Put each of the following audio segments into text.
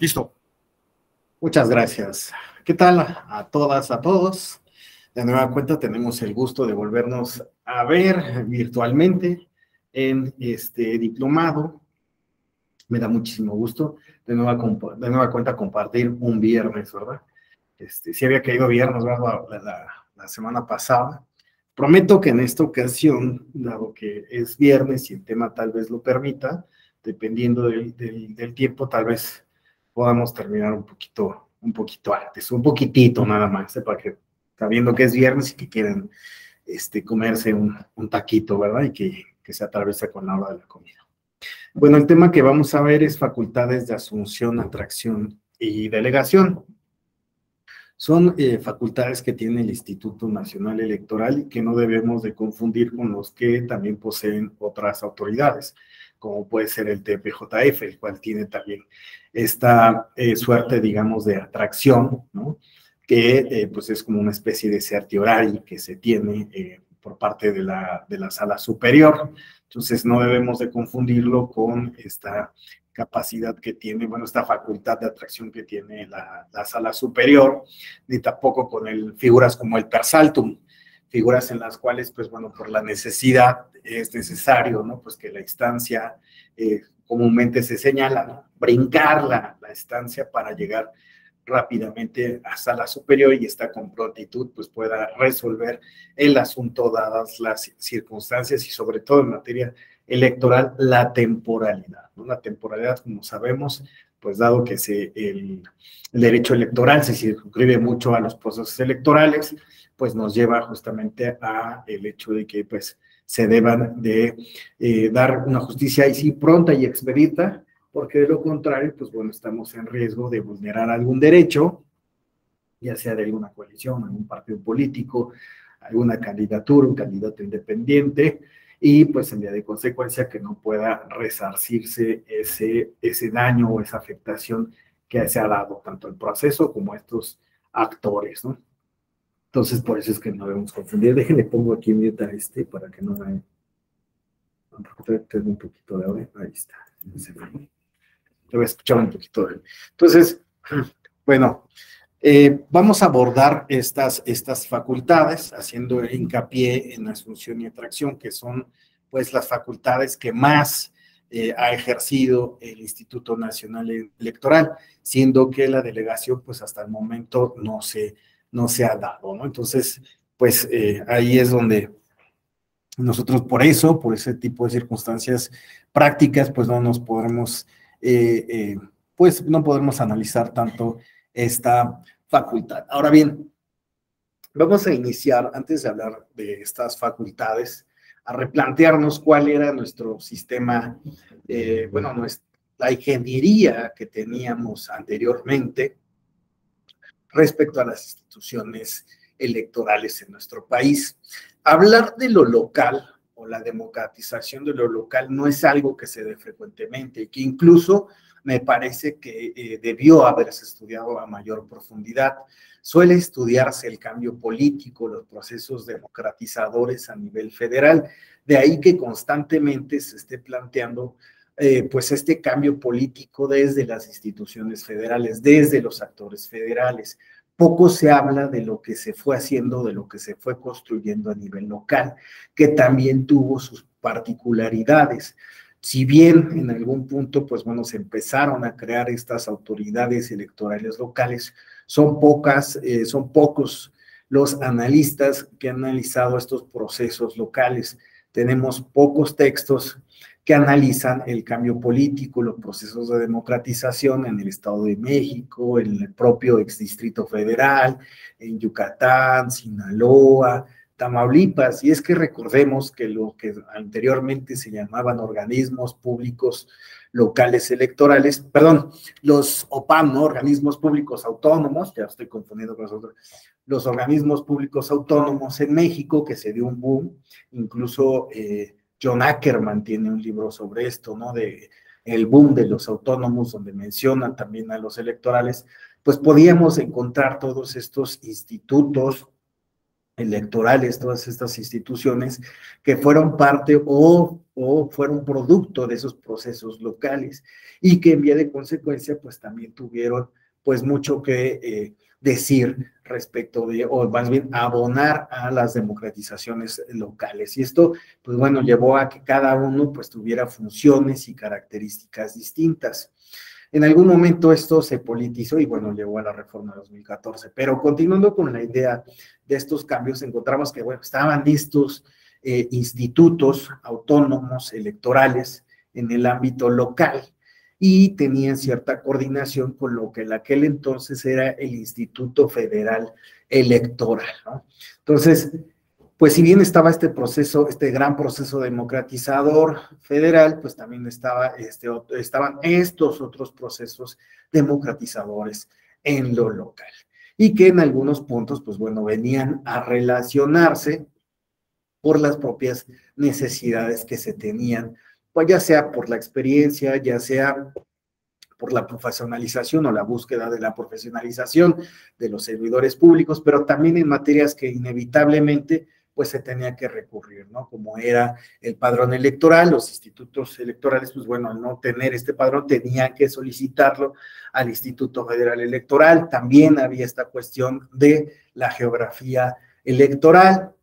Listo. Muchas gracias. ¿Qué tal a todas, a todos? De nueva cuenta tenemos el gusto de volvernos a ver virtualmente en este diplomado. Me da muchísimo gusto de nueva cuenta compartir un viernes, ¿verdad? Sí había caído viernes, ¿verdad? La semana pasada. Prometo que en esta ocasión, dado que es viernes y el tema tal vez lo permita, dependiendo del tiempo, tal vez podamos terminar un poquito antes, un poquitito nada más, para que, sabiendo que es viernes y que quieren comerse un taquito, ¿verdad? Y que se atraviesa con la hora de la comida. Bueno, el tema que vamos a ver es facultades de asunción, atracción y delegación. Son facultades que tiene el Instituto Nacional Electoral y que no debemos de confundir con los que también poseen otras autoridades, como puede ser el TPJF, el cual tiene también esta suerte, digamos, de atracción, ¿no? Que pues es como una especie de certiorari que se tiene por parte de la sala superior. Entonces no debemos de confundirlo con esta capacidad que tiene, bueno, esta facultad de atracción que tiene la sala superior, ni tampoco con figuras como el persaltum, figuras en las cuales, pues bueno, por la necesidad es necesario, ¿no? Pues que la instancia, comúnmente se señala, ¿no? Brincar la estancia para llegar rápidamente a sala superior y esta con prontitud pues pueda resolver el asunto dadas las circunstancias y sobre todo en materia electoral la temporalidad, ¿no? La temporalidad, como sabemos, pues dado que el derecho electoral se circunscribe mucho a los procesos electorales, pues nos lleva justamente a el hecho de que pues se deban de dar una justicia ahí sí pronta y expedita, porque de lo contrario, pues bueno, estamos en riesgo de vulnerar algún derecho, ya sea de alguna coalición, algún partido político, alguna candidatura, un candidato independiente, y pues en vía de consecuencia que no pueda resarcirse ese daño o esa afectación que se ha dado tanto al proceso como a estos actores, ¿no? Entonces, por eso es que no debemos confundir. Déjenle pongo aquí mute a para que no me... Tengo un poquito de audio. Ahí está. Te voy a escuchar un poquito de él. Entonces, bueno, vamos a abordar estas facultades, haciendo hincapié en asunción y atracción, que son pues las facultades que más ha ejercido el Instituto Nacional Electoral, siendo que la delegación pues hasta el momento no se ha dado, ¿no? Entonces, pues ahí es donde nosotros por ese tipo de circunstancias prácticas, pues no nos podremos, pues no podremos analizar tanto esta facultad. Ahora bien, vamos a iniciar, antes de hablar de estas facultades, a replantearnos cuál era nuestro sistema, bueno, la ingeniería que teníamos anteriormente respecto a las instituciones electorales en nuestro país. Hablar de lo local o la democratización de lo local no es algo que se dé frecuentemente y que incluso me parece que debió haberse estudiado a mayor profundidad. Suele estudiarse el cambio político, los procesos democratizadores a nivel federal, de ahí que constantemente se esté planteando pues este cambio político desde las instituciones federales, desde los actores federales. Poco se habla de lo que se fue haciendo, de lo que se fue construyendo a nivel local, que también tuvo sus particularidades. Si bien en algún punto, pues bueno, se empezaron a crear estas autoridades electorales locales, son pocos los analistas que han analizado estos procesos locales. Tenemos pocos textos que analizan el cambio político, los procesos de democratización en el Estado de México, en el propio exdistrito federal, en Yucatán, Sinaloa, Tamaulipas. Y es que recordemos que lo que anteriormente se llamaban organismos públicos locales electorales, perdón, los OPAM, ¿no? Organismos públicos autónomos, ya estoy confundiendo con nosotros, los organismos públicos autónomos en México, que se dio un boom, incluso John Ackerman tiene un libro sobre esto, ¿no? De el boom de los autónomos, donde menciona también a los electorales, pues podíamos encontrar todos estos institutos electorales, todas estas instituciones que fueron parte o o fueron producto de esos procesos locales y que en vía de consecuencia pues también tuvieron pues mucho que decir respecto de, o más bien abonar a las democratizaciones locales. Y esto, pues bueno, llevó a que cada uno pues tuviera funciones y características distintas. En algún momento esto se politizó y bueno, llegó a la reforma de 2014, pero continuando con la idea de estos cambios, encontramos que bueno, estaban estos institutos autónomos electorales en el ámbito local y tenían cierta coordinación con lo que en aquel entonces era el Instituto Federal Electoral, ¿no? Entonces, pues si bien estaba este proceso, este gran proceso democratizador federal, pues también estaban estos otros procesos democratizadores en lo local y que en algunos puntos, pues bueno, venían a relacionarse por las propias necesidades que se tenían, pues ya sea por la experiencia, ya sea por la profesionalización o la búsqueda de la profesionalización de los servidores públicos, pero también en materias que inevitablemente pues se tenía que recurrir, ¿no? Como era el padrón electoral, los institutos electorales, pues bueno, al no tener este padrón tenían que solicitarlo al Instituto Federal Electoral, también había esta cuestión de la geografía electoral,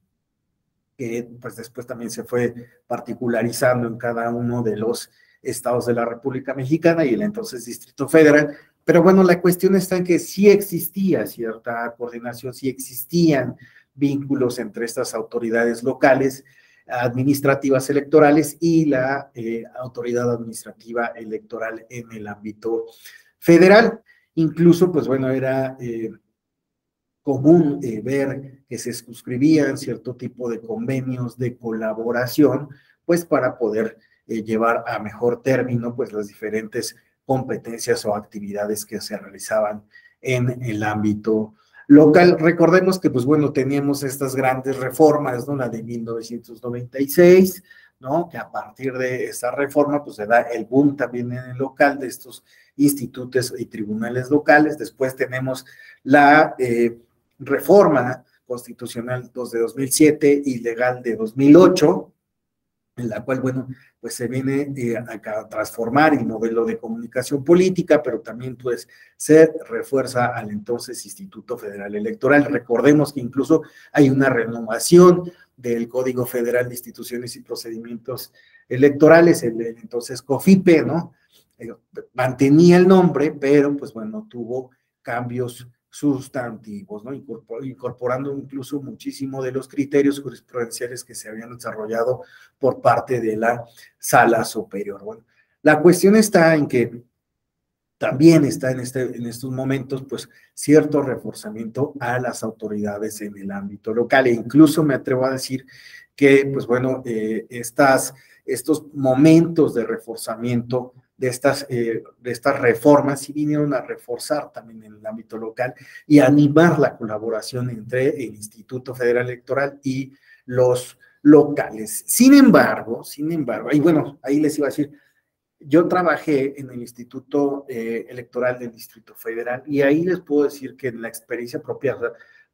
que pues después también se fue particularizando en cada uno de los estados de la República Mexicana y el entonces Distrito Federal. Pero bueno, la cuestión está en que sí existía cierta coordinación, sí existían vínculos entre estas autoridades locales, administrativas electorales y la autoridad administrativa electoral en el ámbito federal. Incluso, pues bueno, era común ver que se suscribían cierto tipo de convenios de colaboración, pues para poder llevar a mejor término pues las diferentes competencias o actividades que se realizaban en el ámbito local. Recordemos que pues bueno, teníamos estas grandes reformas, ¿no? La de 1996, ¿no? Que a partir de esta reforma pues se da el boom también en el local de estos institutos y tribunales locales. Después tenemos la reforma constitucional 2 de 2007 y legal de 2008, en la cual, bueno, pues se viene a transformar el modelo de comunicación política, pero también pues se refuerza al entonces Instituto Federal Electoral. Recordemos que incluso hay una renovación del Código Federal de Instituciones y Procedimientos Electorales, el entonces COFIPE, ¿no? Mantenía el nombre, pero pues bueno, tuvo cambios sustantivos, ¿no? Incorporando incluso muchísimo de los criterios jurisprudenciales que se habían desarrollado por parte de la Sala Superior. Bueno, la cuestión está en que también está en estos momentos, pues, cierto reforzamiento a las autoridades en el ámbito local, e incluso me atrevo a decir que, pues bueno, estos momentos de reforzamiento de estas reformas sí vinieron a reforzar también en el ámbito local y animar la colaboración entre el Instituto Federal Electoral y los locales. Sin embargo, y bueno, ahí les iba a decir, yo trabajé en el Instituto Electoral del Distrito Federal y ahí les puedo decir que en la experiencia propia,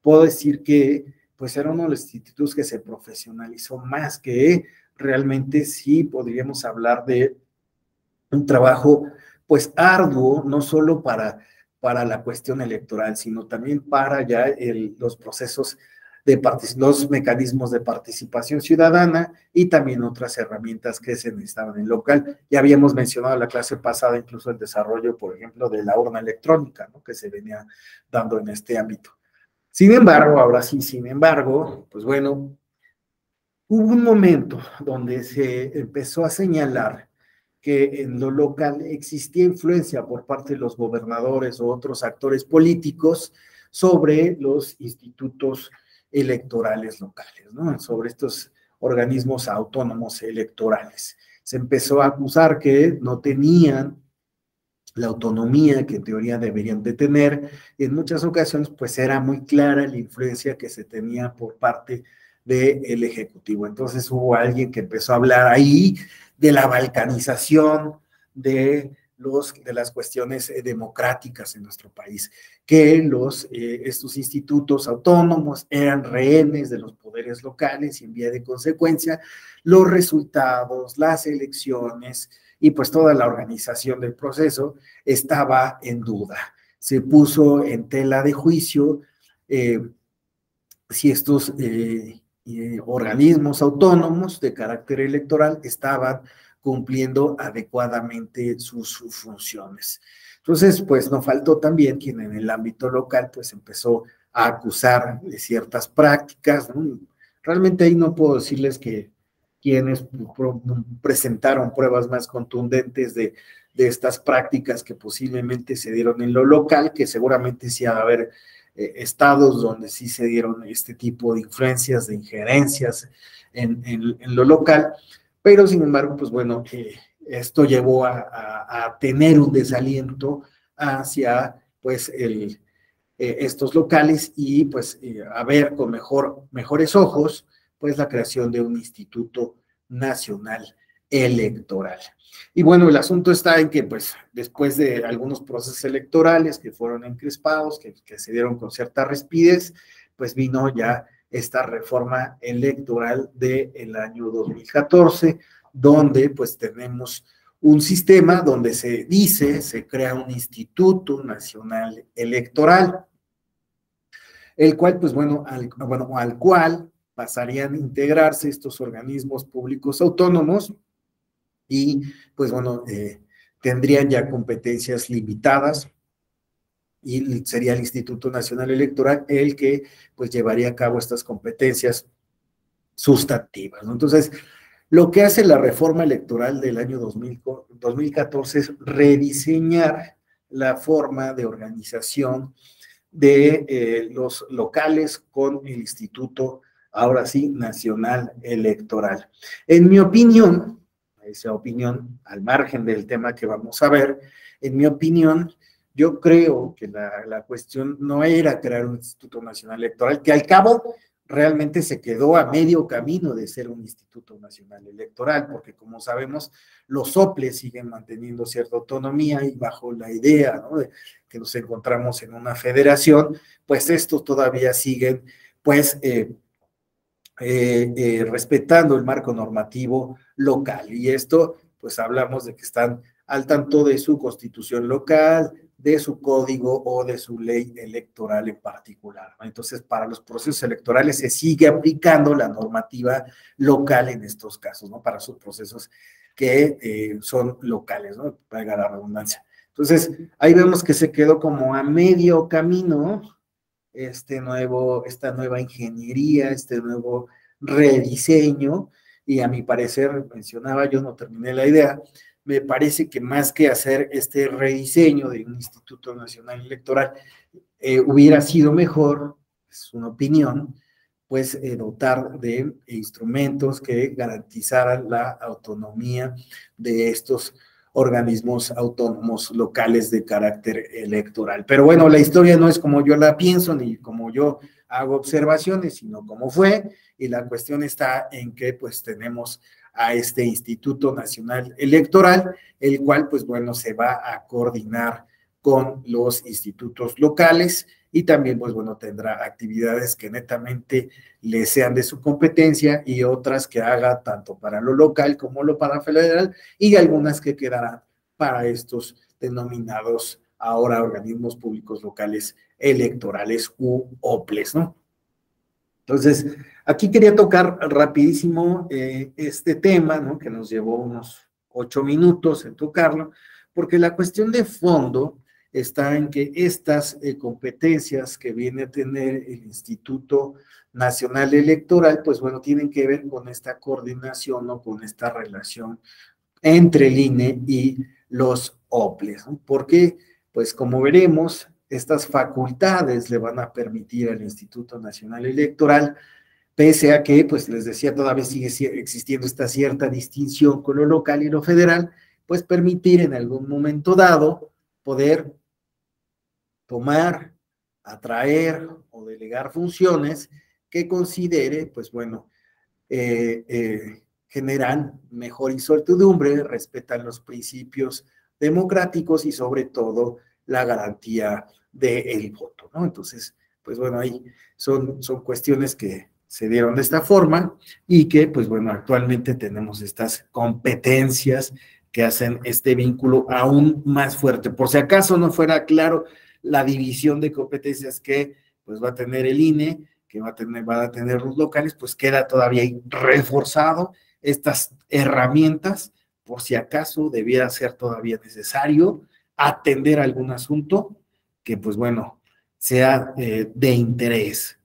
puedo decir que pues era uno de los institutos que se profesionalizó más, que realmente sí podríamos hablar de un trabajo pues arduo, no solo para la cuestión electoral, sino también para ya los procesos los mecanismos de participación ciudadana y también otras herramientas que se necesitaban en el local. Ya habíamos mencionado en la clase pasada incluso el desarrollo, por ejemplo, de la urna electrónica, ¿no? Que se venía dando en este ámbito. Sin embargo, pues bueno, hubo un momento donde se empezó a señalar que en lo local existía influencia por parte de los gobernadores o otros actores políticos sobre los institutos electorales locales, ¿no? Sobre estos organismos autónomos electorales. Se empezó a acusar que no tenían la autonomía que en teoría deberían de tener, y en muchas ocasiones pues era muy clara la influencia que se tenía por parte del Ejecutivo. Entonces hubo alguien que empezó a hablar ahí de la balcanización de de las cuestiones democráticas en nuestro país, que estos institutos autónomos eran rehenes de los poderes locales y en vía de consecuencia los resultados, las elecciones y pues toda la organización del proceso estaba en duda. Se puso en tela de juicio si estos organismos autónomos de carácter electoral estaban cumpliendo adecuadamente sus funciones. Entonces, pues no faltó también quien en el ámbito local pues empezó a acusar de ciertas prácticas, ¿no? Realmente ahí no puedo decirles que quienes presentaron pruebas más contundentes de estas prácticas que posiblemente se dieron en lo local, que seguramente sí ha de haber estados donde sí se dieron este tipo de influencias, de injerencias en lo local, pero sin embargo, pues bueno, esto llevó a tener un desaliento hacia pues estos locales y pues a ver con mejores ojos pues la creación de un instituto nacional electoral. Y bueno, el asunto está en que pues después de algunos procesos electorales que fueron encrespados, que se dieron con cierta rapidez, pues vino ya esta reforma electoral del año 2014, donde pues tenemos un sistema donde se crea un Instituto Nacional Electoral, el cual, pues bueno, al cual pasarían a integrarse estos organismos públicos autónomos y, pues bueno, tendrían ya competencias limitadas y sería el Instituto Nacional Electoral el que, pues, llevaría a cabo estas competencias sustantivas, ¿no? Entonces, lo que hace la reforma electoral del año 2014 es rediseñar la forma de organización de los locales con el Instituto, ahora sí, Nacional Electoral. En mi opinión, esa opinión, al margen del tema que vamos a ver, en mi opinión, yo creo que la cuestión no era crear un Instituto Nacional Electoral, que al cabo realmente se quedó a medio camino de ser un Instituto Nacional Electoral, porque como sabemos, los soples siguen manteniendo cierta autonomía y bajo la idea, ¿no?, de que nos encontramos en una federación, pues estos todavía siguen, pues, respetando el marco normativo local. Y esto, pues hablamos de que están al tanto de su constitución local, de su código o de su ley electoral en particular, ¿no? Entonces, para los procesos electorales se sigue aplicando la normativa local en estos casos, ¿no? Para sus procesos que son locales, ¿no? Valga la redundancia. Entonces, ahí vemos que se quedó como a medio camino esta nueva ingeniería, este nuevo rediseño, y a mi parecer, mencionaba, yo no terminé la idea, me parece que más que hacer este rediseño de un Instituto Nacional Electoral, hubiera sido mejor, es una opinión, pues dotar de instrumentos que garantizaran la autonomía de estos organismos autónomos locales de carácter electoral. Pero bueno, la historia no es como yo la pienso, ni como yo hago observaciones, sino como fue, y la cuestión está en que pues tenemos a este Instituto Nacional Electoral, el cual pues bueno se va a coordinar con los institutos locales y también pues bueno tendrá actividades que netamente le sean de su competencia y otras que haga tanto para lo local como lo para federal y algunas que quedarán para estos denominados ahora organismos públicos locales electorales u OPLES, ¿no? Entonces, aquí quería tocar rapidísimo este tema, ¿no?, que nos llevó unos 8 minutos en tocarlo, porque la cuestión de fondo está en que estas competencias que viene a tener el Instituto Nacional Electoral, pues bueno, tienen que ver con esta coordinación o con esta relación entre el INE y los OPLES, ¿no? Porque, pues como veremos, estas facultades le van a permitir al Instituto Nacional Electoral, pese a que, pues les decía, todavía sigue existiendo esta cierta distinción con lo local y lo federal, pues permitir en algún momento dado poder tomar, atraer o delegar funciones que considere, pues bueno, generan mejor incertidumbre, respetan los principios democráticos y sobre todo la garantía del voto, ¿no? Entonces, pues bueno, ahí son cuestiones que se dieron de esta forma y que, pues bueno, actualmente tenemos estas competencias que hacen este vínculo aún más fuerte. Por si acaso no fuera claro la división de competencias que pues va a tener el INE, que va a tener los locales, pues queda todavía ahí reforzado estas herramientas, por si acaso debiera ser todavía necesario atender algún asunto que, pues bueno, sea de interés,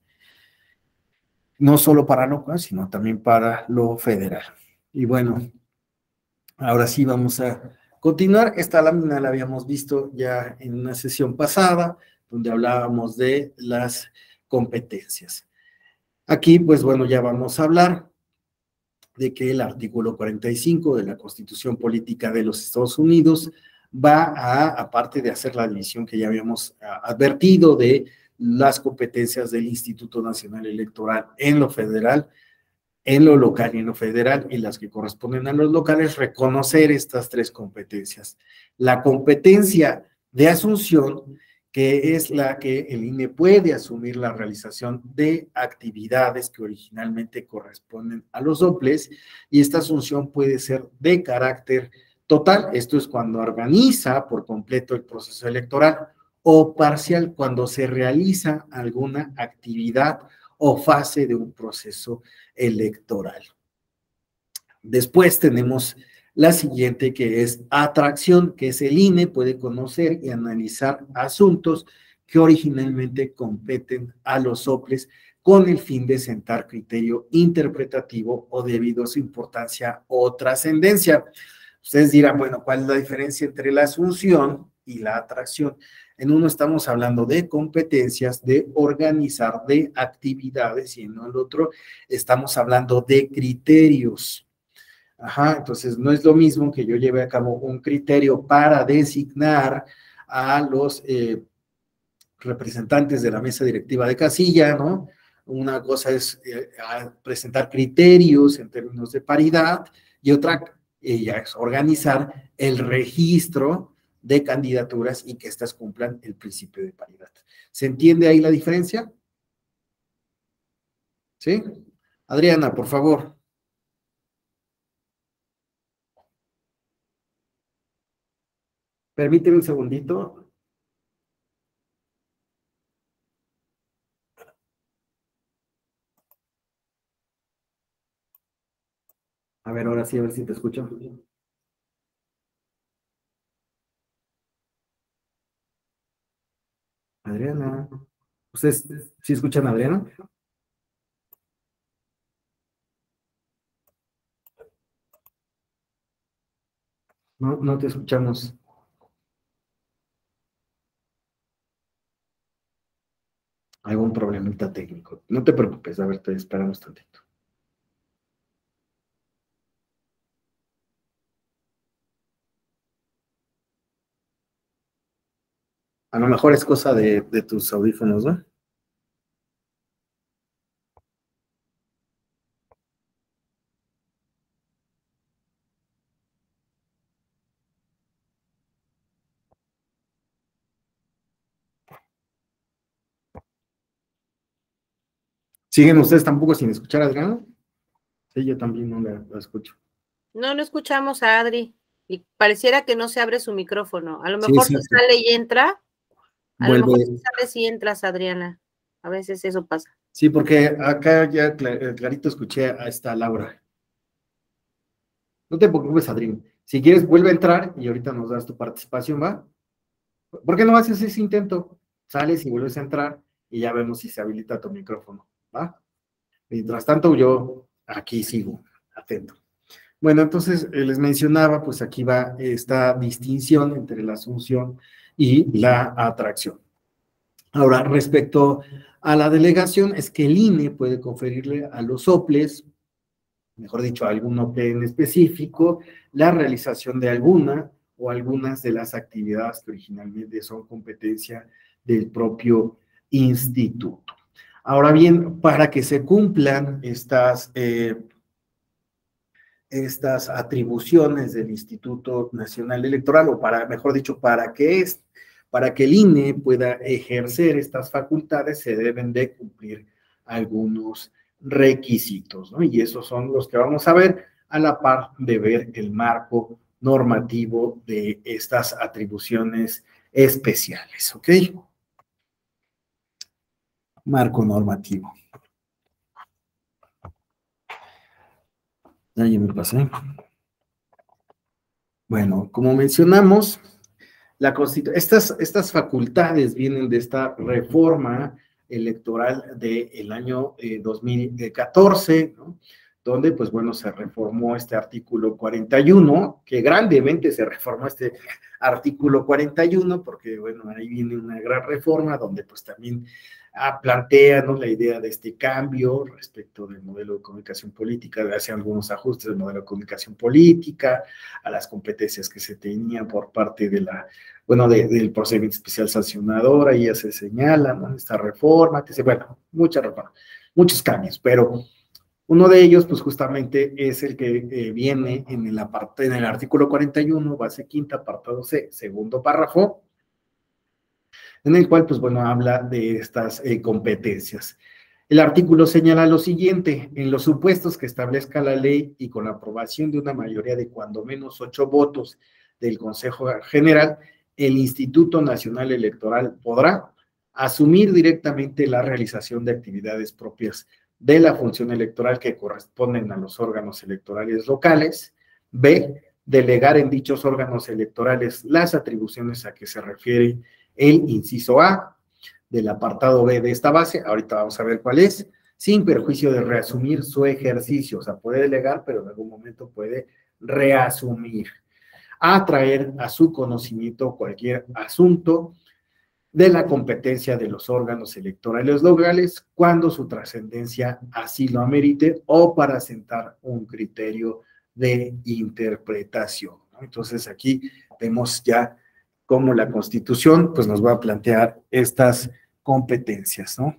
no solo para lo local, sino también para lo federal. Y bueno, ahora sí vamos a continuar. Esta lámina la habíamos visto ya en una sesión pasada, donde hablábamos de las competencias. Aquí, pues bueno, ya vamos a hablar de que el artículo 45 de la Constitución Política de los Estados Unidos va a, aparte de hacer la división que ya habíamos advertido de las competencias del Instituto Nacional Electoral en lo federal, en lo local y en lo federal, y las que corresponden a los locales, reconocer estas tres competencias. La competencia de asunción, que es la que el INE puede asumir la realización de actividades que originalmente corresponden a los soples, y esta asunción puede ser de carácter total, esto es cuando organiza por completo el proceso electoral, o parcial, cuando se realiza alguna actividad o fase de un proceso electoral. Después tenemos la siguiente, que es atracción, que es el INE puede conocer y analizar asuntos que originalmente competen a los soples con el fin de sentar criterio interpretativo o debido a su importancia o trascendencia. Ustedes dirán, bueno, ¿cuál es la diferencia entre la asunción y la atracción? En uno estamos hablando de competencias, de organizar, de actividades, y en el otro estamos hablando de criterios. Ajá, entonces no es lo mismo que yo lleve a cabo un criterio para designar a los representantes de la mesa directiva de casilla, ¿no? Una cosa es presentar criterios en términos de paridad y otra ya es organizar el registro de candidaturas y que éstas cumplan el principio de paridad. ¿Se entiende ahí la diferencia? ¿Sí? Adriana, por favor. Permíteme un segundito. A ver, ahora sí, a ver si te escucho. Adriana. ¿Ustedes sí escuchan a Adriana? No, no te escuchamos. Algún problemita técnico. No te preocupes, a ver, te esperamos tantito. A lo mejor es cosa de tus audífonos, ¿no? ¿Siguen ustedes tampoco sin escuchar a Adriana? Sí, yo también no la escucho. No, no escuchamos a Adri y pareciera que no se abre su micrófono. A lo Sí, mejor sí, si sí. sale y entra, a lo mejor Vuelve. si sale y entras, Adriana. A veces eso pasa. Sí, porque acá ya clarito escuché a esta Laura. No te preocupes, Adriana. Si quieres, vuelve a entrar y ahorita nos das tu participación, ¿va? ¿Por qué no haces ese intento? Sales y vuelves a entrar y ya vemos si se habilita tu micrófono, ¿va? Mientras tanto, yo aquí sigo, atento. Bueno, entonces les mencionaba, pues aquí va esta distinción entre la asunción y la atracción. Ahora, respecto a la delegación, es que el INE puede conferirle a los soples, mejor dicho, a algún OPLE en específico, la realización de alguna o algunas de las actividades que originalmente son competencia del propio instituto. Ahora bien, para que se cumplan estas atribuciones del Instituto Nacional Electoral, o mejor dicho, para que el INE pueda ejercer estas facultades, se deben de cumplir algunos requisitos, ¿no? Y esos son los que vamos a ver a la par de ver el marco normativo de estas atribuciones especiales, ¿ok? Marco normativo. Ahí me pasé. Bueno, como mencionamos, estas facultades vienen de esta reforma electoral del año 2014, ¿no? Donde, pues bueno, se reformó este artículo 41, que grandemente se reformó este artículo 41, porque, bueno, ahí viene una gran reforma donde, pues también plantea, ¿no?, la idea de este cambio respecto del modelo de comunicación política, de hacer algunos ajustes del modelo de comunicación política, a las competencias que se tenían por parte de del procedimiento especial sancionador. Ahí ya se señala, ¿no?, esta reforma, bueno, muchas reformas, muchos cambios, pero uno de ellos, pues justamente es el que viene en el artículo 41, base quinta, apartado C, segundo párrafo, en el cual, pues bueno, habla de estas competencias. El artículo señala lo siguiente: en los supuestos que establezca la ley y con la aprobación de una mayoría de cuando menos 8 votos del Consejo General, el Instituto Nacional Electoral podrá asumir directamente la realización de actividades propias de la función electoral que corresponden a los órganos electorales locales. B, delegar en dichos órganos electorales las atribuciones a que se refiere el inciso A del apartado B de esta base, ahorita vamos a ver cuál es, sin perjuicio de reasumir su ejercicio. O sea, puede delegar, pero en algún momento puede reasumir. A traer a su conocimiento cualquier asunto de la competencia de los órganos electorales locales cuando su trascendencia así lo amerite o para sentar un criterio de interpretación, ¿no? Entonces aquí vemos ya cómo la Constitución pues nos va a plantear estas competencias, ¿no?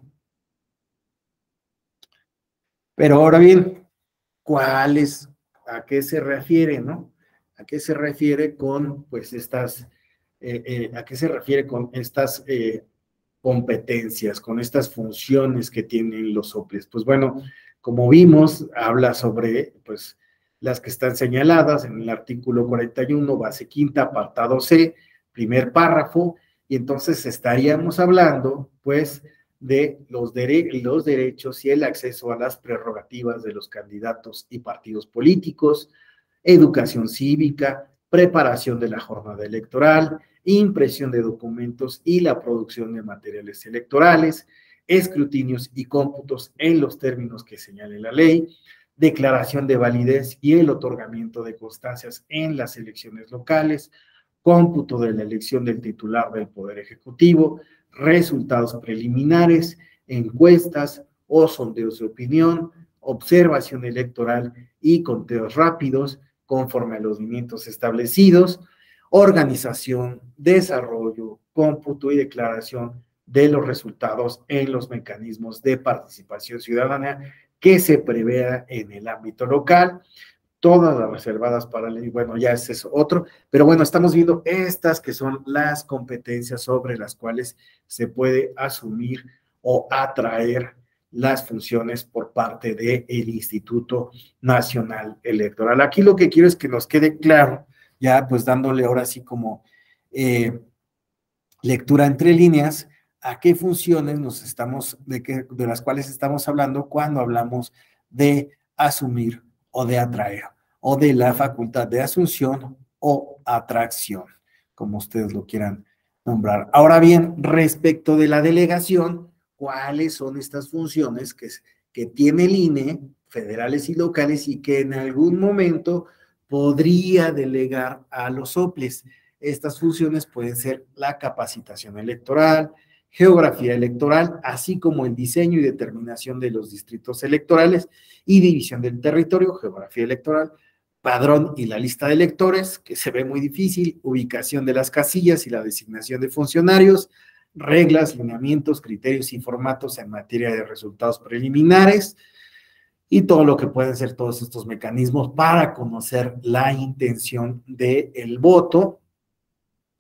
Pero ahora bien, ¿a qué se refiere, no? ¿A qué se refiere con pues estas competencias, con estas funciones que tienen los soples? Pues bueno, como vimos, habla sobre pues las que están señaladas en el artículo 41, base quinta, apartado C, primer párrafo, y entonces estaríamos hablando pues de los derechos y el acceso a las prerrogativas de los candidatos y partidos políticos, educación cívica, preparación de la jornada electoral, impresión de documentos y la producción de materiales electorales, escrutinios y cómputos en los términos que señale la ley, declaración de validez y el otorgamiento de constancias en las elecciones locales, cómputo de la elección del titular del Poder Ejecutivo, resultados preliminares, encuestas o sondeos de opinión, observación electoral y conteos rápidos conforme a los lineamientos establecidos, organización, desarrollo, cómputo y declaración de los resultados en los mecanismos de participación ciudadana que se prevea en el ámbito local, todas las reservadas para la ley. Bueno, ya ese es otro, pero bueno, estamos viendo estas que son las competencias sobre las cuales se puede asumir o atraer las funciones por parte del Instituto Nacional Electoral. Aquí lo que quiero es que nos quede claro, ya pues dándole ahora sí como lectura entre líneas, a qué funciones de las cuales estamos hablando cuando hablamos de asumir o de atraer, o de la facultad de asunción o atracción, como ustedes lo quieran nombrar. Ahora bien, respecto de la delegación, ¿cuáles son estas funciones que tiene el INE, federales y locales, y que en algún momento podría delegar a los soples? Estas funciones pueden ser la capacitación electoral, geografía electoral, así como el diseño y determinación de los distritos electorales y división del territorio, geografía electoral, padrón y la lista de electores, que se ve muy difícil, ubicación de las casillas y la designación de funcionarios, reglas, lineamientos, criterios y formatos en materia de resultados preliminares, y todo lo que pueden ser todos estos mecanismos para conocer la intención del voto.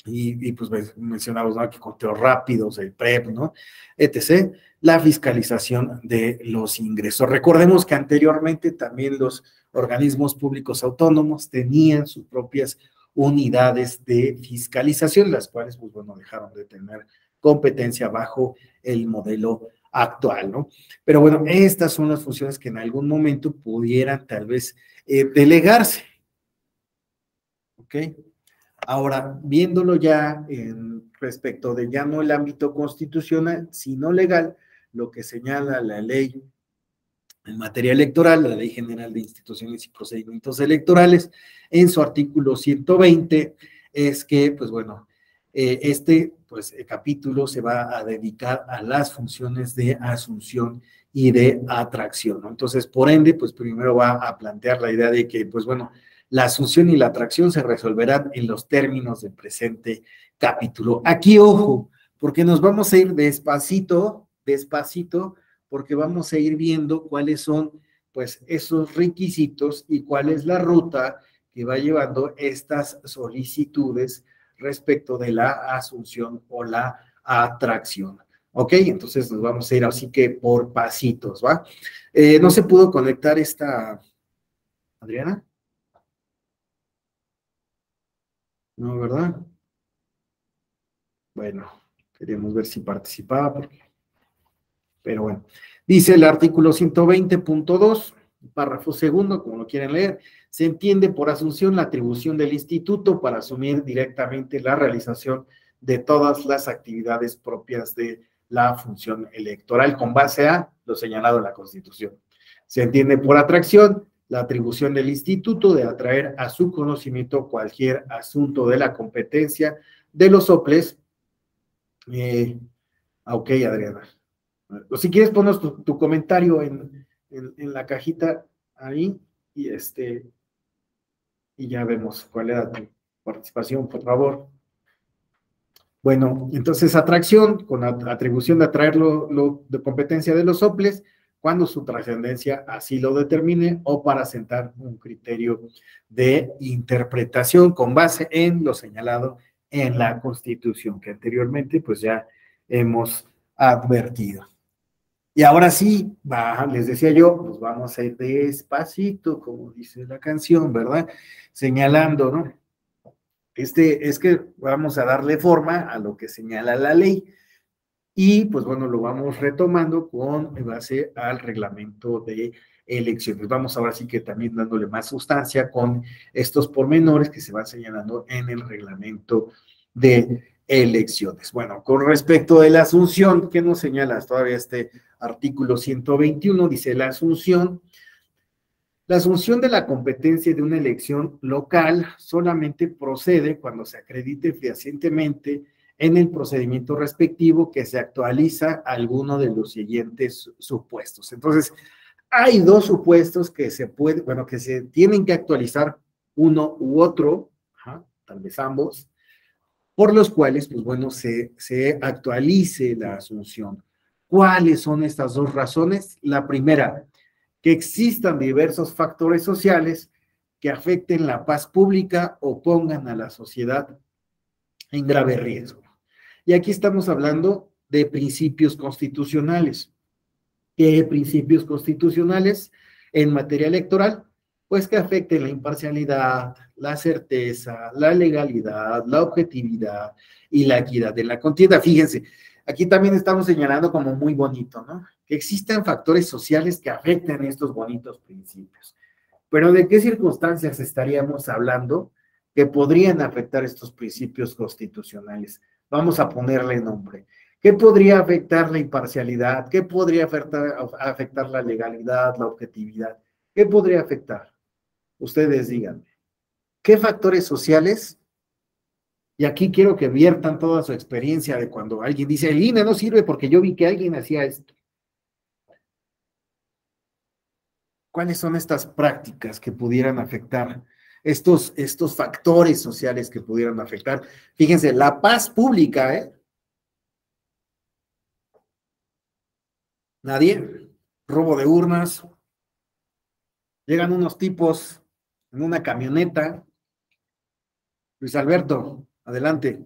Y pues mencionamos, ¿no?, que conteos rápidos, el PREP, ¿no?, etc., la fiscalización de los ingresos. Recordemos que anteriormente también los organismos públicos autónomos tenían sus propias unidades de fiscalización, las cuales, pues bueno, dejaron de tener competencia bajo el modelo actual, ¿no? Pero bueno, estas son las funciones que en algún momento pudieran tal vez delegarse, ¿ok? Ahora, viéndolo ya en respecto de ya no el ámbito constitucional, sino legal, lo que señala la ley en materia electoral, la Ley General de Instituciones y Procedimientos Electorales, en su artículo 120, es que, pues bueno, el capítulo se va a dedicar a las funciones de asunción y de atracción, ¿no? Entonces, por ende, pues primero va a plantear la idea de que, pues bueno, la asunción y la atracción se resolverán en los términos del presente capítulo. Aquí, ojo, porque nos vamos a ir despacito, porque vamos a ir viendo cuáles son, pues, esos requisitos y cuál es la ruta que va llevando estas solicitudes respecto de la asunción o la atracción. ¿Ok? Entonces nos vamos a ir así que por pasitos, ¿va? No se pudo conectar esta, Adriana. No, ¿verdad? Bueno, queríamos ver si participaba, pero bueno. Dice el artículo 120.2, párrafo segundo, como lo quieren leer, se entiende por asunción la atribución del instituto para asumir directamente la realización de todas las actividades propias de la función electoral con base a lo señalado en la Constitución. Se entiende por atracción la atribución del instituto de atraer a su conocimiento cualquier asunto de la competencia de los soples. Ok, Adriana. O si quieres, ponos tu comentario en la cajita ahí y ya vemos cuál era tu participación, por favor. Bueno, entonces atracción, con atribución de atraer lo de competencia de los soples, cuando su trascendencia así lo determine, o para sentar un criterio de interpretación con base en lo señalado en la Constitución, que anteriormente pues ya hemos advertido. Y ahora sí, les decía yo, pues vamos a ir despacito, como dice la canción, ¿verdad? Señalando, ¿no? Es que vamos a darle forma a lo que señala la ley. Y pues bueno, lo vamos retomando con base al reglamento de elecciones. Vamos ahora sí que también dándole más sustancia con estos pormenores que se van señalando en el reglamento de elecciones. Bueno, con respecto de la asunción, ¿qué nos señala todavía este artículo 121? Dice la asunción de la competencia de una elección local solamente procede cuando se acredite fehacientemente en el procedimiento respectivo que se actualiza alguno de los siguientes supuestos. Entonces, hay dos supuestos que que se tienen que actualizar, uno u otro, tal vez ambos, por los cuales, pues bueno, se actualice la asunción. ¿Cuáles son estas dos razones? La primera, que existan diversos factores sociales que afecten la paz pública o pongan a la sociedad en grave riesgo. Y aquí estamos hablando de principios constitucionales. ¿Qué principios constitucionales en materia electoral? Pues que afecten la imparcialidad, la certeza, la legalidad, la objetividad y la equidad de la contienda. Fíjense, aquí también estamos señalando como muy bonito, ¿no? Que existan factores sociales que afecten estos bonitos principios. Pero ¿de qué circunstancias estaríamos hablando que podrían afectar estos principios constitucionales? Vamos a ponerle nombre. ¿Qué podría afectar la imparcialidad? ¿Qué podría afectar la legalidad, la objetividad? ¿Qué podría afectar? Ustedes díganme. ¿Qué factores sociales? Y aquí quiero que viertan toda su experiencia de cuando alguien dice, el INE no sirve porque yo vi que alguien hacía esto. ¿Cuáles son estas prácticas que pudieran afectar? Estos factores sociales que pudieran afectar. Fíjense, la paz pública, ¿eh? Nadie. Robo de urnas, Llegan unos tipos en una camioneta. Luis Alberto, adelante.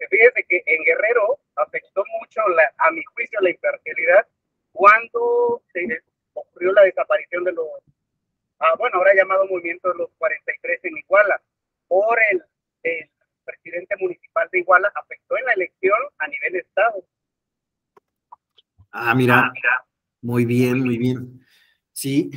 Fíjese que en Guerrero afectó mucho, a mi juicio, la imparcialidad cuando se ocurrió la desaparición de los, bueno, ahora llamado Movimiento de los 43 en Iguala, por el presidente municipal de Iguala, afectó en la elección a nivel estado. Mira, muy bien, muy bien. Sí,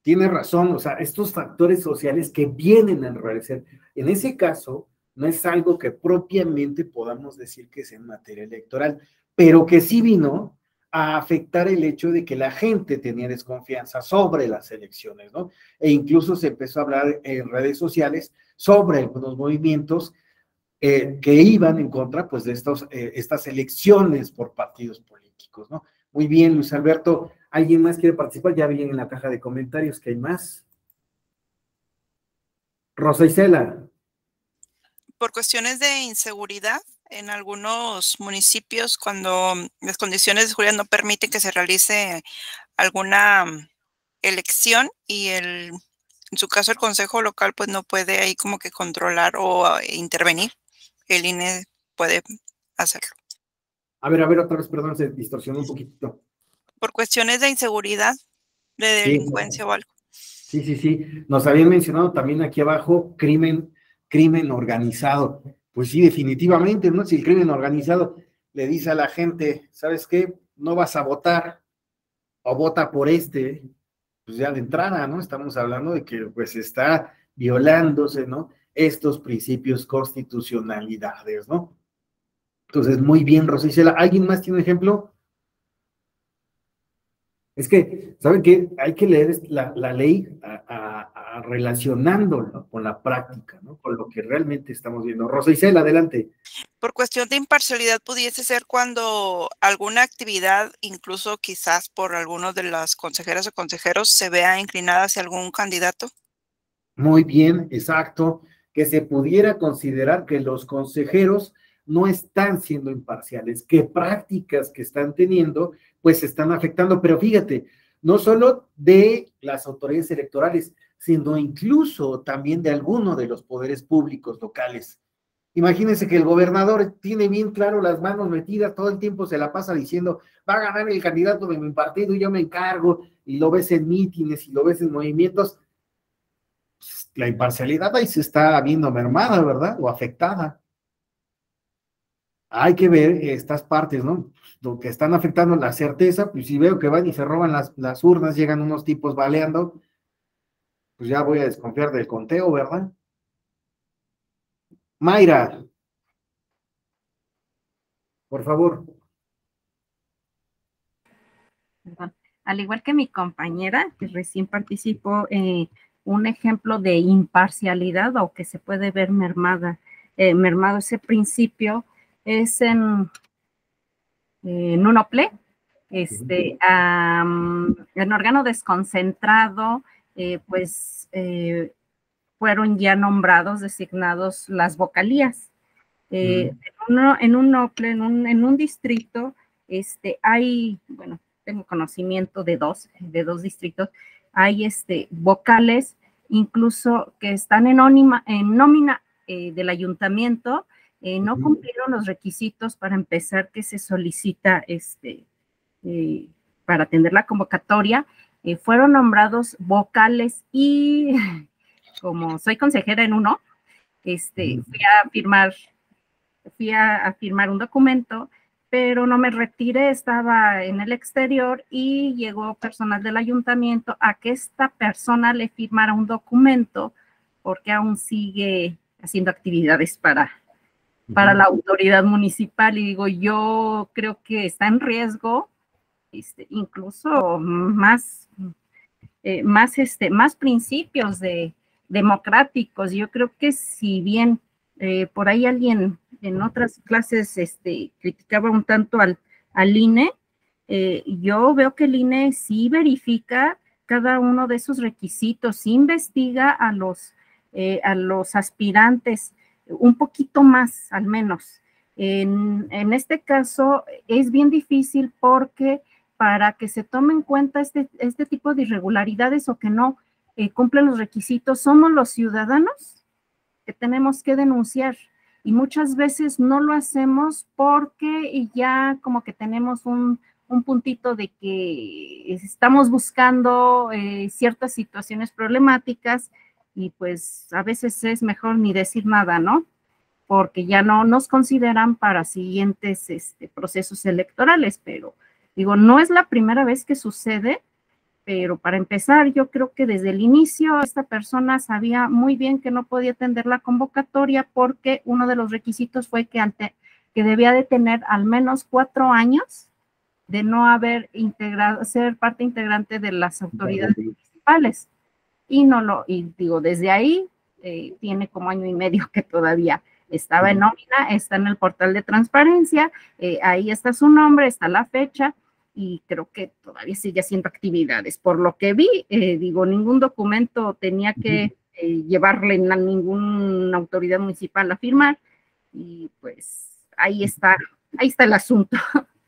tienes razón, o sea, estos factores sociales que vienen a enrarecer, en ese caso, no es algo que propiamente podamos decir que es en materia electoral, pero que sí vino a afectar el hecho de que la gente tenía desconfianza sobre las elecciones, ¿no? E incluso se empezó a hablar en redes sociales sobre algunos movimientos que iban en contra, pues, de estas elecciones por partidos políticos, ¿no? Muy bien, Luis Alberto. ¿Alguien más quiere participar? Ya vi en la caja de comentarios que hay más. Rosa Isela. Por cuestiones de inseguridad, en algunos municipios, cuando las condiciones de seguridad no permiten que se realice alguna elección y en su caso el consejo local pues no puede ahí como que controlar o intervenir, el INE puede hacerlo. A ver, otra vez, perdón, se distorsionó un poquito. Por cuestiones de inseguridad, de delincuencia o algo. Sí. Nos habían mencionado también aquí abajo crimen organizado. Pues sí, definitivamente, ¿no? Si el crimen organizado le dice a la gente, ¿sabes qué? No vas a votar o vota por pues ya de entrada, ¿no? Estamos hablando de que pues está violándose, ¿no? Estos principios constitucionalidades, ¿no? Entonces, muy bien, Rosicela. ¿Alguien más tiene un ejemplo? Es que, ¿saben qué? Hay que leer la ley relacionándolo con la práctica, ¿no? Con lo que realmente estamos viendo. Rosa Isela, adelante. Por cuestión de imparcialidad pudiese ser cuando alguna actividad, incluso quizás por algunos de las consejeras o consejeros, se vea inclinada hacia algún candidato. Muy bien, exacto. Que se pudiera considerar que los consejeros no están siendo imparciales, que prácticas que están teniendo, pues están afectando. Pero fíjate, no solo de las autoridades electorales, sino incluso también de alguno de los poderes públicos locales. Imagínense que el gobernador tiene bien claro las manos metidas, todo el tiempo se la pasa diciendo, va a ganar el candidato de mi partido y yo me encargo, y lo ves en mítines y lo ves en movimientos. La imparcialidad ahí se está viendo mermada, ¿verdad? O afectada. Hay que ver estas partes, ¿no? Lo que están afectando la certeza, pues si veo que van y se roban las urnas, llegan unos tipos baleando, pues ya voy a desconfiar del conteo, ¿verdad? Mayra, por favor. Perdón. Al igual que mi compañera, que recién participó, un ejemplo de imparcialidad o que se puede ver mermado ese principio es en UNOPLE, en órgano desconcentrado, fueron ya nombrados, designados las vocalías. En un NOPLE, en un distrito, hay, bueno, tengo conocimiento de dos distritos, hay vocales, incluso que están en nómina del ayuntamiento, no cumplieron los requisitos para empezar que se solicita para atender la convocatoria, fueron nombrados vocales y como soy consejera en uno, fui a firmar un documento, pero no me retiré, estaba en el exterior y llegó personal del ayuntamiento a que esta persona le firmara un documento porque aún sigue haciendo actividades para la autoridad municipal y digo, yo creo que está en riesgo, incluso más principios democráticos. Yo creo que si bien por ahí alguien en otras clases criticaba un tanto al INE, yo veo que el INE sí verifica cada uno de esos requisitos, sí investiga a los aspirantes un poquito más, al menos. En este caso es bien difícil porque para que se tome en cuenta este tipo de irregularidades o que no cumplen los requisitos. Somos los ciudadanos que tenemos que denunciar y muchas veces no lo hacemos porque ya como que tenemos un puntito de que estamos buscando ciertas situaciones problemáticas y pues a veces es mejor ni decir nada, ¿no? Porque ya no nos consideran para siguientes procesos electorales, pero digo, no es la primera vez que sucede, pero para empezar, yo creo que desde el inicio esta persona sabía muy bien que no podía atender la convocatoria porque uno de los requisitos fue que debía de tener al menos 4 años de no haber ser parte integrante de las autoridades municipales. Y digo, desde ahí tiene como 1 año y medio que todavía estaba en nómina, está en el portal de transparencia, ahí está su nombre, está la fecha, y creo que todavía sigue haciendo actividades. Por lo que vi, digo, ningún documento tenía que llevarle a ninguna autoridad municipal a firmar, y pues ahí está el asunto.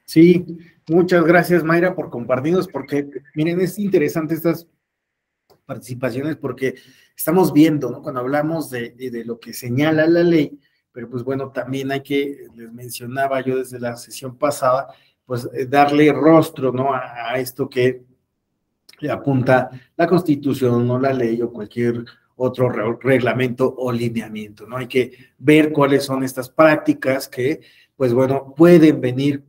Sí, muchas gracias, Mayra, por compartirnos, porque miren, es interesante estas participaciones porque estamos viendo, ¿no? Cuando hablamos de lo que señala la ley, pero pues bueno, también hay que, les mencionaba yo desde la sesión pasada, pues darle rostro, ¿no? A esto que apunta la Constitución o la ley o cualquier otro reglamento o lineamiento, ¿no? Hay que ver cuáles son estas prácticas que, pues bueno, pueden venir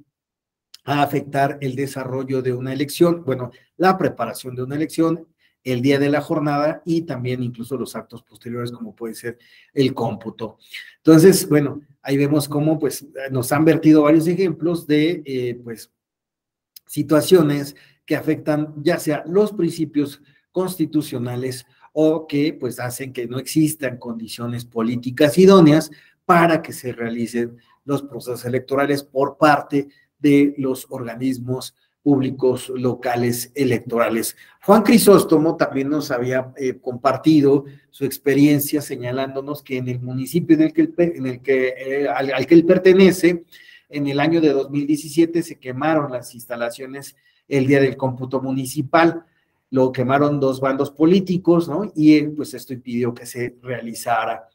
a afectar el desarrollo de una elección, bueno, la preparación de una elección, el día de la jornada y también incluso los actos posteriores como puede ser el cómputo. Entonces, bueno, ahí vemos cómo pues nos han vertido varios ejemplos de pues situaciones que afectan ya sea los principios constitucionales o que pues hacen que no existan condiciones políticas idóneas para que se realicen los procesos electorales por parte de los organismos públicos locales electorales. Juan Crisóstomo también nos había compartido su experiencia señalándonos que en el municipio al que él pertenece, en el año de 2017 se quemaron las instalaciones el día del cómputo municipal, lo quemaron 2 bandos políticos, ¿no? Y pues esto impidió que se realizara,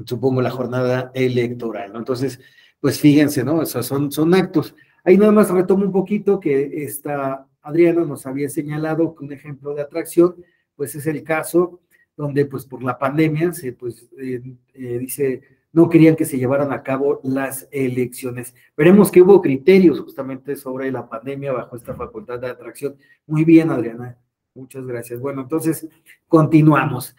supongo, la jornada electoral, ¿no? Entonces, pues fíjense, ¿no? Esos son actos. Ahí nada más retomo un poquito que Adriana nos había señalado que un ejemplo de atracción, pues es el caso donde pues por la pandemia dice, no querían que se llevaran a cabo las elecciones. Veremos que hubo criterios justamente sobre la pandemia bajo esta facultad de atracción. Muy bien, Adriana, muchas gracias. Bueno, entonces continuamos.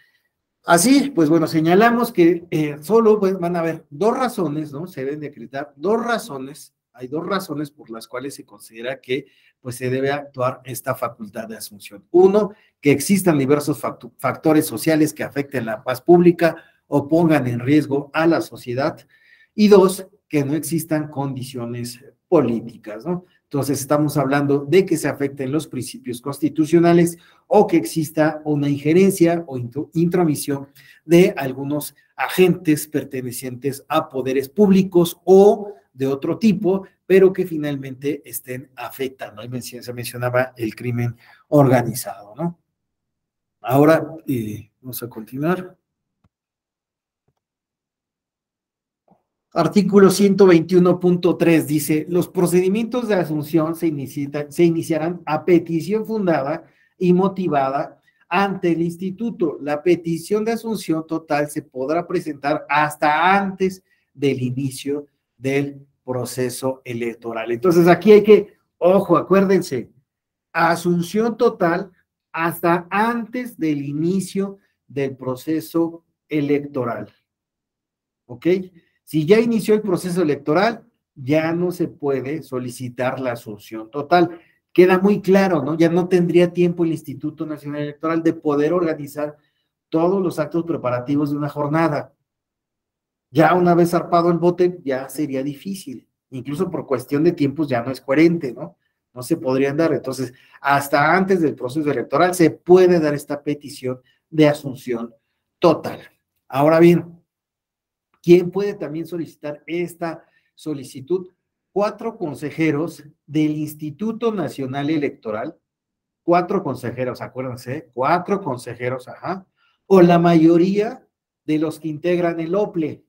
Así, pues bueno, señalamos que solo pues, van a haber 2 razones, ¿no? Se deben decretar 2 razones, hay 2 razones por las cuales se considera que pues se debe actuar esta facultad de asunción. 1, que existan diversos factores sociales que afecten la paz pública o pongan en riesgo a la sociedad. Y 2, que no existan condiciones políticas, ¿no? Entonces estamos hablando de que se afecten los principios constitucionales o que exista una injerencia o intromisión de algunos agentes pertenecientes a poderes públicos o de otro tipo, pero que finalmente estén afectando. Ahí se mencionaba el crimen organizado, ¿no? Ahora vamos a continuar. Artículo 121.3 dice, los procedimientos de asunción se iniciarán a petición fundada y motivada ante el instituto. La petición de asunción total se podrá presentar hasta antes del inicio del proceso electoral. Entonces aquí hay que, ojo, acuérdense, asunción total hasta antes del inicio del proceso electoral. ¿Ok? Si ya inició el proceso electoral, ya no se puede solicitar la asunción total. Queda muy claro, ¿no? Ya no tendría tiempo el Instituto Nacional Electoral de poder organizar todos los actos preparativos de una jornada. Ya una vez zarpado el bote, ya sería difícil. Incluso por cuestión de tiempos ya no es coherente, ¿no? No se podrían dar. Entonces, hasta antes del proceso electoral se puede dar esta petición de asunción total. Ahora bien, ¿quién puede también solicitar esta solicitud? 4 consejeros del Instituto Nacional Electoral, 4 consejeros, acuérdense, 4 consejeros, ajá, o la mayoría de los que integran el OPLE.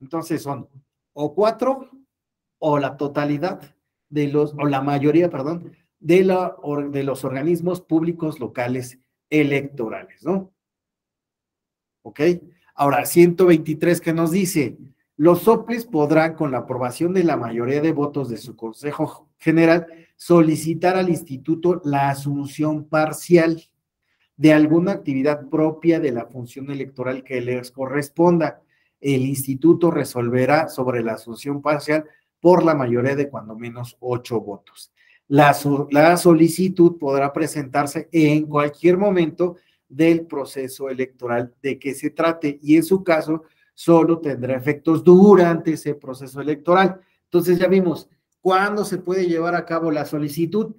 Entonces son o 4 o la totalidad de los, o la mayoría, perdón, de los organismos públicos locales electorales, ¿no? ¿Ok? Ahora, 123 que nos dice, los OPLES podrán, con la aprobación de la mayoría de votos de su Consejo General, solicitar al Instituto la asunción parcial de alguna actividad propia de la función electoral que les corresponda. El Instituto resolverá sobre la asunción parcial por la mayoría de cuando menos 8 votos. La solicitud podrá presentarse en cualquier momento del proceso electoral de que se trate y en su caso solo tendrá efectos durante ese proceso electoral. Entonces ya vimos, ¿cuándo se puede llevar a cabo la solicitud?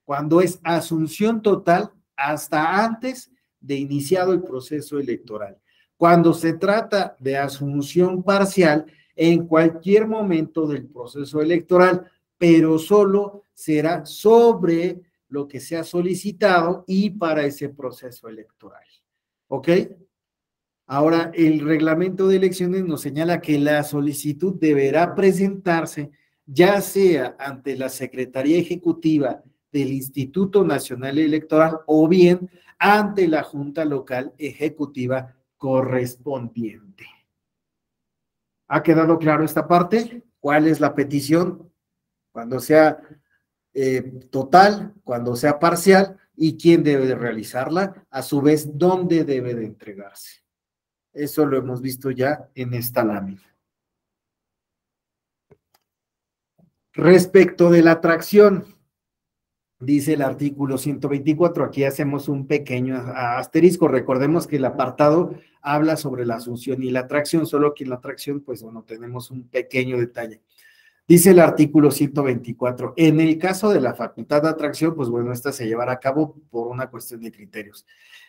Cuando es asunción total hasta antes de iniciado el proceso electoral. Cuando se trata de asunción parcial, en cualquier momento del proceso electoral, pero solo será sobre lo que se ha solicitado y para ese proceso electoral. ¿Ok? Ahora, el reglamento de elecciones nos señala que la solicitud deberá presentarse ya sea ante la Secretaría Ejecutiva del Instituto Nacional Electoral o bien ante la Junta Local Ejecutiva correspondiente. ¿Ha quedado claro esta parte? ¿Cuál es la petición? Cuando sea total, cuando sea parcial y quién debe de realizarla, a su vez, dónde debe de entregarse. Eso lo hemos visto ya en esta lámina. Respecto de la atracción, dice el artículo 124, aquí hacemos un pequeño asterisco, recordemos que el apartado habla sobre la asunción y la atracción, solo que en la atracción, pues bueno, tenemos un pequeño detalle. Dice el artículo 124, en el caso de la facultad de atracción, pues bueno, esta se llevará a cabo por una cuestión de criterios.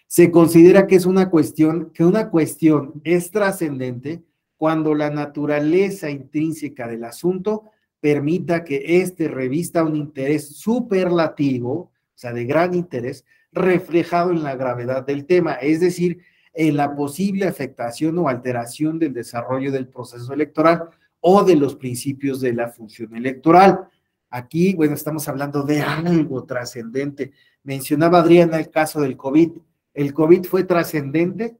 Se considera que es una cuestión es trascendente cuando la naturaleza intrínseca del asunto permita que éste revista un interés superlativo, o sea, de gran interés, reflejado en la gravedad del tema, es decir, en la posible afectación o alteración del desarrollo del proceso electoral o de los principios de la función electoral. Aquí, bueno, estamos hablando de algo trascendente. Mencionaba Adriana el caso del COVID. ¿El COVID fue trascendente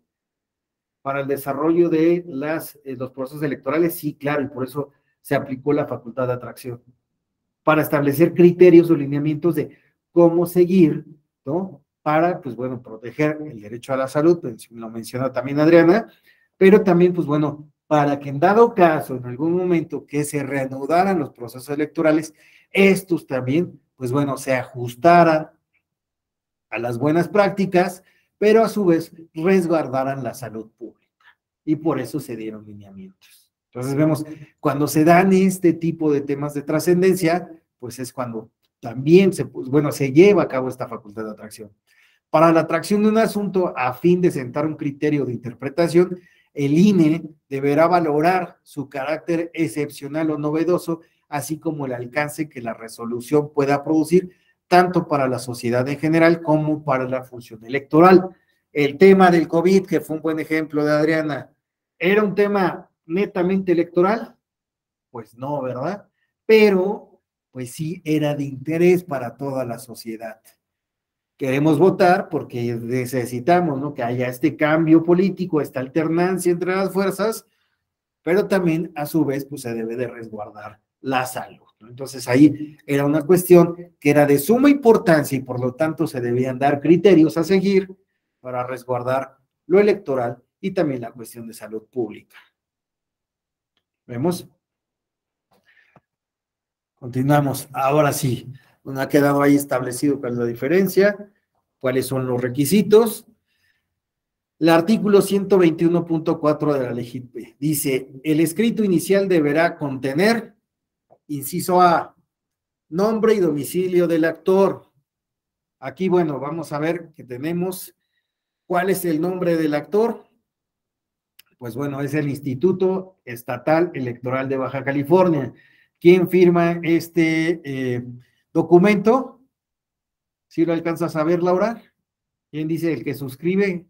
para el desarrollo de los procesos electorales? Sí, claro, y por eso se aplicó la facultad de atracción, para establecer criterios o lineamientos de cómo seguir, ¿no? Para, pues bueno, proteger el derecho a la salud, lo menciona también Adriana, pero también, pues bueno, para que en dado caso, en algún momento que se reanudaran los procesos electorales, estos también, pues bueno, se ajustaran a las buenas prácticas, pero a su vez resguardaran la salud pública. Y por eso se dieron lineamientos. Entonces vemos, cuando se dan este tipo de temas de trascendencia, pues es cuando también se lleva a cabo esta facultad de atracción. Para la atracción de un asunto, a fin de sentar un criterio de interpretación, el INE deberá valorar su carácter excepcional o novedoso, así como el alcance que la resolución pueda producir, tanto para la sociedad en general como para la función electoral. El tema del COVID, que fue un buen ejemplo de Adriana, ¿era un tema netamente electoral? Pues no, ¿verdad? Pero, pues sí, era de interés para toda la sociedad. Queremos votar porque necesitamos, ¿no?, que haya este cambio político, esta alternancia entre las fuerzas, pero también, a su vez, pues se debe de resguardar la salud, ¿no? Entonces, ahí era una cuestión que era de suma importancia y, por lo tanto, se debían dar criterios a seguir para resguardar lo electoral y también la cuestión de salud pública. ¿Vemos? Continuamos. Ahora sí, nos ha quedado ahí establecido cuál es la diferencia, cuáles son los requisitos. El artículo 121.4 de la LEGIP dice, el escrito inicial deberá contener, inciso A, nombre y domicilio del actor. Aquí, bueno, vamos a ver que tenemos, ¿cuál es el nombre del actor? Pues bueno, es el Instituto Estatal Electoral de Baja California. ¿Quién firma este documento? ¿Sí lo alcanzas a ver, Laura? ¿Quién dice el que suscribe?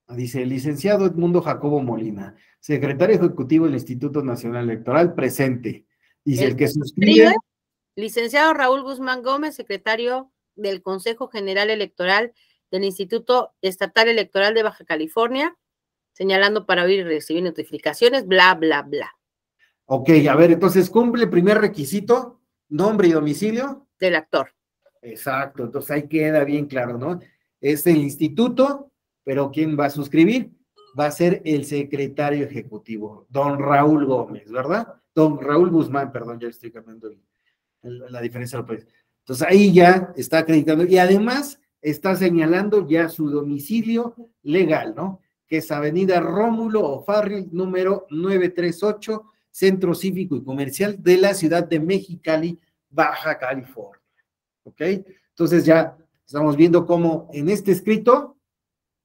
Dice el licenciado Edmundo Jacobo Molina, secretario ejecutivo del Instituto Nacional Electoral, presente. Dice el que suscribe. Licenciado Raúl Guzmán Gómez, secretario del Consejo General Electoral del Instituto Estatal Electoral de Baja California, señalando para oír y recibir notificaciones, bla, bla, bla. Ok, a ver, entonces cumple el primer requisito, nombre y domicilio. Del actor. Exacto, entonces ahí queda bien claro, ¿no? Es el instituto, pero ¿quién va a suscribir? Va a ser el secretario ejecutivo, don Raúl Gómez, ¿verdad? Don Raúl Guzmán, perdón, ya estoy cambiando la diferencia de los países. Entonces ahí ya está acreditando y además está señalando ya su domicilio legal, ¿no? Que es Avenida Rómulo O'Farrill, número 938, Centro Cívico y Comercial de la ciudad de Mexicali, Baja California. ¿Ok? Entonces ya estamos viendo cómo en este escrito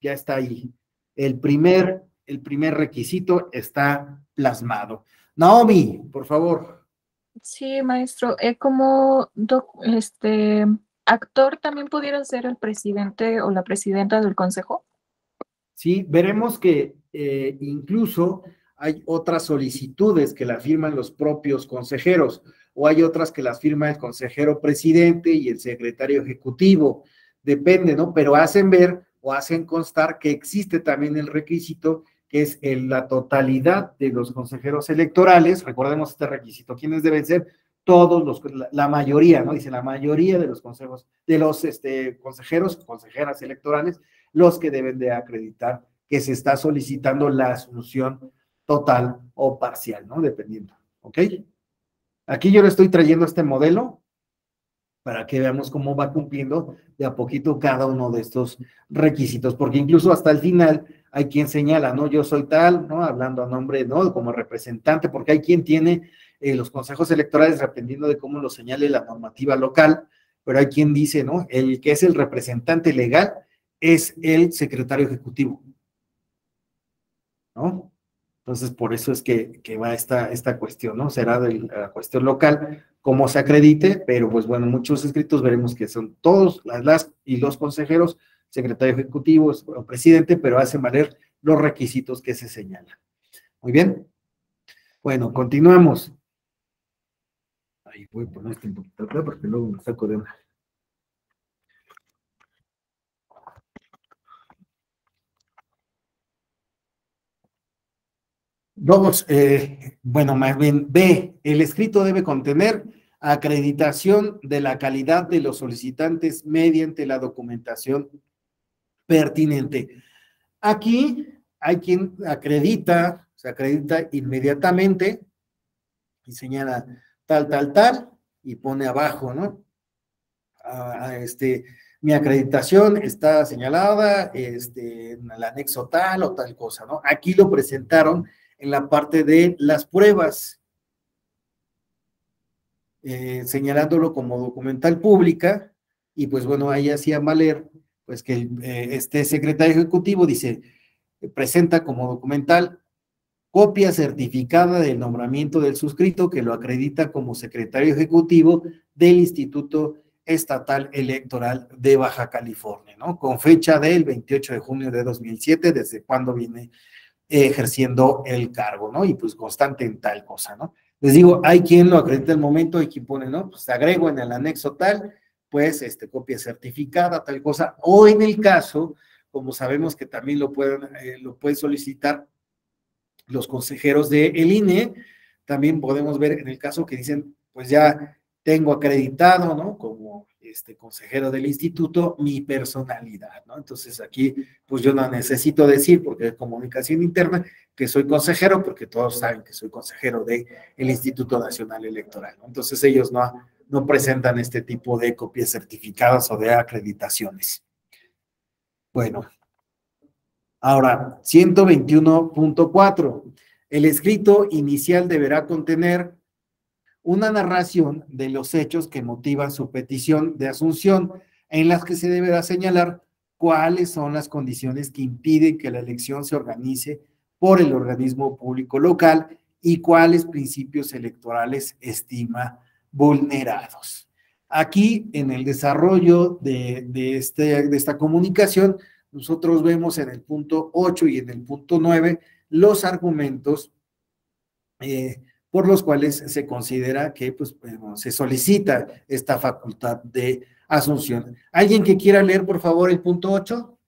ya está ahí. El primer requisito está plasmado. Naomi, por favor. Sí, maestro. Como actor también pudiera ser el presidente o la presidenta del consejo. Sí, veremos que incluso hay otras solicitudes que la firman los propios consejeros, o hay otras que las firma el consejero presidente y el secretario ejecutivo, depende, ¿no? Pero hacen ver o hacen constar que existe también el requisito que es la totalidad de los consejeros electorales. Recordemos este requisito, ¿quiénes deben ser? Todos la mayoría, ¿no? Dice la mayoría de los consejos, de los consejeros, consejeras electorales, los que deben de acreditar que se está solicitando la asunción total o parcial, ¿no? Dependiendo, ¿ok? Aquí yo le estoy trayendo este modelo para que veamos cómo va cumpliendo de a poquito cada uno de estos requisitos, porque incluso hasta el final hay quien señala, ¿no? Yo soy tal, ¿no? Hablando a nombre, ¿no? Como representante, porque hay quien tiene los consejos electorales dependiendo de cómo lo señale la normativa local, pero hay quien dice, ¿no? El que es el representante legal es el secretario ejecutivo, ¿no? Entonces, por eso es que va esta cuestión, ¿no? Será de la cuestión local, cómo se acredite, pero pues bueno, muchos escritos veremos que son todos las y los consejeros, secretario ejecutivo o presidente, pero hacen valer los requisitos que se señalan. Muy bien. Bueno, continuamos. Ahí voy a poner este un poquito acá porque luego me saco de una. Dos, bueno, más bien B, el escrito debe contener acreditación de la calidad de los solicitantes mediante la documentación pertinente. Aquí hay quien se acredita inmediatamente y señala tal, y pone abajo, ¿no? Mi acreditación está señalada en el anexo tal o tal cosa, ¿no? Aquí lo presentaron en la parte de las pruebas, señalándolo como documental pública, y pues bueno, ahí hacía valer, pues que este secretario ejecutivo dice, presenta como documental copia certificada del nombramiento del suscrito que lo acredita como secretario ejecutivo del Instituto Estatal Electoral de Baja California, ¿no? Con fecha del 28 de junio de 2007, desde cuando viene ejerciendo el cargo, ¿no? Y pues constante en tal cosa, ¿no? Les digo, hay quien lo acredita el momento, hay quien pone, ¿no? Pues agrego en el anexo tal, pues, copia certificada, tal cosa, o en el caso, como sabemos que también lo pueden solicitar los consejeros del INE, también podemos ver en el caso que dicen, pues ya tengo acreditado, ¿no? Como consejero del instituto, mi personalidad, ¿no? Entonces aquí, pues yo no necesito decir, porque es comunicación interna, que soy consejero, porque todos saben que soy consejero del Instituto Nacional Electoral, ¿no? Entonces ellos no presentan este tipo de copias certificadas o de acreditaciones. Bueno. Ahora, 121.4. El escrito inicial deberá contener una narración de los hechos que motivan su petición de asunción, en las que se deberá señalar cuáles son las condiciones que impiden que la elección se organice por el organismo público local y cuáles principios electorales estima vulnerados. Aquí, en el desarrollo de esta comunicación, nosotros vemos en el punto 8 y en el punto 9 los argumentos por los cuales se considera que pues, se solicita esta facultad de asunción. ¿Alguien que quiera leer, por favor, el punto 8?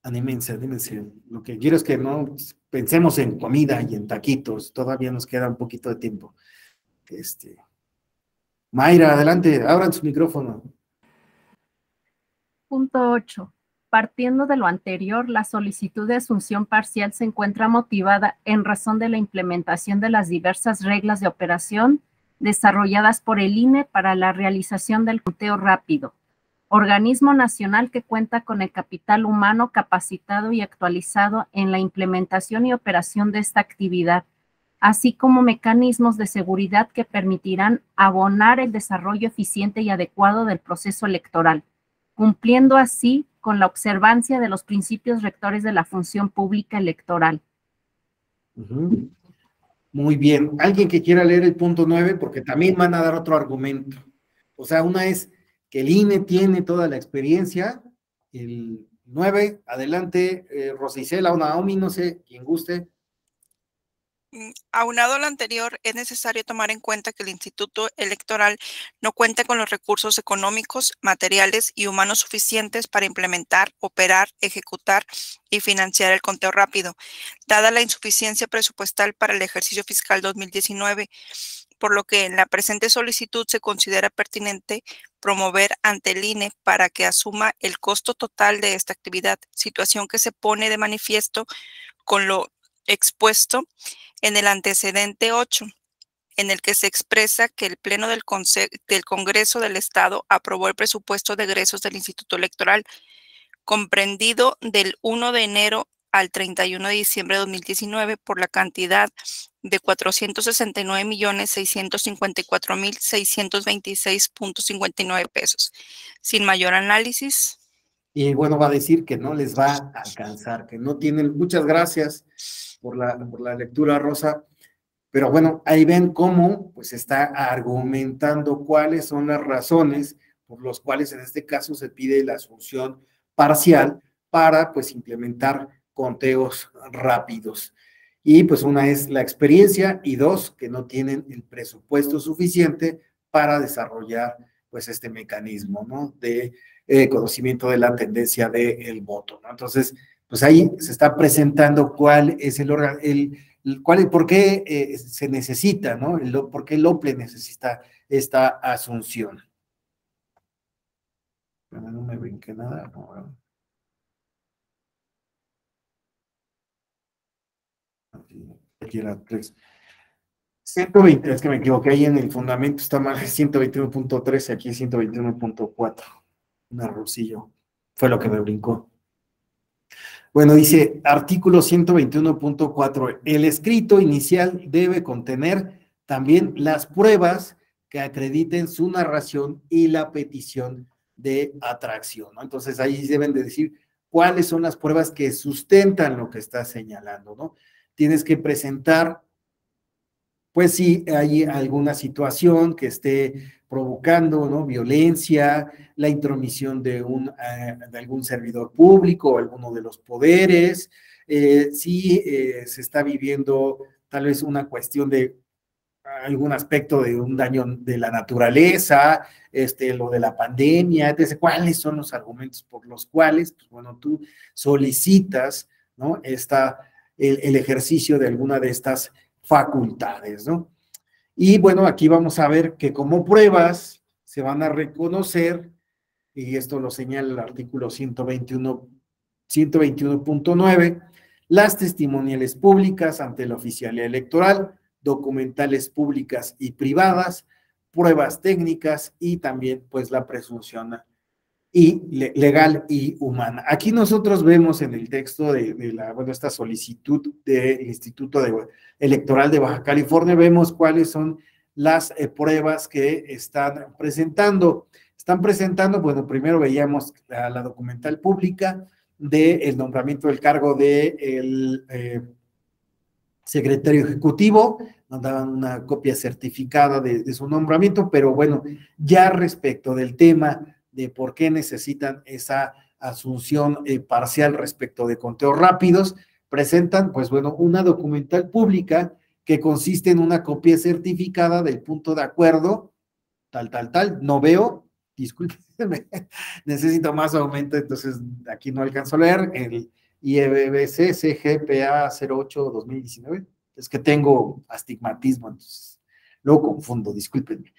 Anímense. Lo que quiero es que no pensemos en comida y en taquitos. Todavía nos queda un poquito de tiempo. Mayra, adelante, abran su micrófono. Punto 8. Partiendo de lo anterior, la solicitud de asunción parcial se encuentra motivada en razón de la implementación de las diversas reglas de operación desarrolladas por el INE para la realización del conteo rápido, organismo nacional que cuenta con el capital humano capacitado y actualizado en la implementación y operación de esta actividad, así como mecanismos de seguridad que permitirán abonar el desarrollo eficiente y adecuado del proceso electoral, cumpliendo así con la observancia de los principios rectores de la función pública electoral. Muy bien. ¿Alguien que quiera leer el punto 9? Porque también van a dar otro argumento. O sea, una es que el INE tiene toda la experiencia. El 9, adelante, Rosa Isela o Naomi, no sé, quien guste. Aunado a lo anterior, es necesario tomar en cuenta que el Instituto Electoral no cuenta con los recursos económicos, materiales y humanos suficientes para implementar, operar, ejecutar y financiar el conteo rápido, dada la insuficiencia presupuestal para el ejercicio fiscal 2019, por lo que en la presente solicitud se considera pertinente promover ante el INE para que asuma el costo total de esta actividad, situación que se pone de manifiesto con lo expuesto en el antecedente 8, en el que se expresa que el Pleno del Congreso del Estado aprobó el presupuesto de egresos del Instituto Electoral, comprendido del 1 de enero al 31 de diciembre de 2019 por la cantidad de 469.654.626.59 pesos. Sin mayor análisis. Y bueno, va a decir que no les va a alcanzar, que no tienen. Muchas gracias por la lectura, Rosa. Pero bueno, ahí ven cómo pues está argumentando cuáles son las razones por las cuales en este caso se pide la asunción parcial para pues implementar conteos rápidos. Y pues una es la experiencia y dos, que no tienen el presupuesto suficiente para desarrollar pues este mecanismo, ¿no? De conocimiento de la tendencia del voto, ¿no? Entonces, pues ahí se está presentando cuál es el órgano, por qué se necesita, ¿no? Por qué el OPLE necesita esta asunción. Bueno, no me brinqué nada, no. Aquí era 3. 120, es que me equivoqué, ahí en el fundamento está mal, 121.3, aquí 121.4. Un errorcillo, fue lo que me brincó. Bueno, dice artículo 121.4, el escrito inicial debe contener también las pruebas que acrediten su narración y la petición de atracción, ¿no? Entonces ahí deben de decir cuáles son las pruebas que sustentan lo que está señalando, ¿no? Tienes que presentar, pues si hay alguna situación que esté provocando, ¿no? Violencia, la intromisión de algún servidor público o alguno de los poderes, si se está viviendo tal vez una cuestión de algún aspecto de un daño de la naturaleza, lo de la pandemia, etc. ¿Cuáles son los argumentos por los cuales, pues bueno, tú solicitas, ¿no? El ejercicio de alguna de estas facultades, ¿no? Y bueno, aquí vamos a ver que como pruebas se van a reconocer, y esto lo señala el artículo 121.9, las testimoniales públicas ante la oficialía electoral, documentales públicas y privadas, pruebas técnicas y también pues la presunción legal y humana. Aquí nosotros vemos en el texto de esta solicitud del Instituto Electoral de Baja California, vemos cuáles son las pruebas que están presentando. Bueno, primero veíamos la documental pública, del nombramiento del cargo del secretario ejecutivo, mandaban una copia certificada de su nombramiento, pero bueno, ya respecto del tema de por qué necesitan esa asunción parcial respecto de conteos rápidos, presentan, pues bueno, una documental pública que consiste en una copia certificada del punto de acuerdo, tal, no veo, discúlpenme, necesito más aumento, entonces aquí no alcanzo a leer, el IEBC CGPA 08-2019, es que tengo astigmatismo, entonces luego confundo, discúlpenme.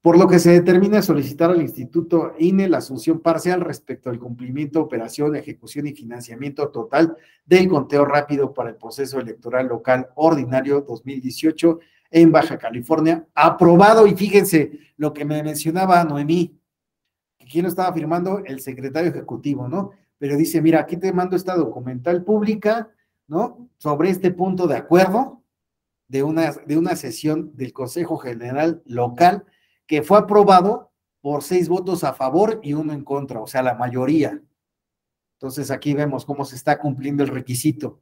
Por lo que se determina solicitar al Instituto INE la asunción parcial respecto al cumplimiento, operación, ejecución y financiamiento total del conteo rápido para el proceso electoral local ordinario 2018 en Baja California, aprobado, y fíjense lo que me mencionaba Noemí, ¿quién lo estaba firmando? El secretario ejecutivo, ¿no? Pero dice, mira, aquí te mando esta documental pública, ¿no? Sobre este punto de acuerdo de una sesión del Consejo General Local que fue aprobado por 6 votos a favor y 1 en contra, o sea, la mayoría. Entonces aquí vemos cómo se está cumpliendo el requisito.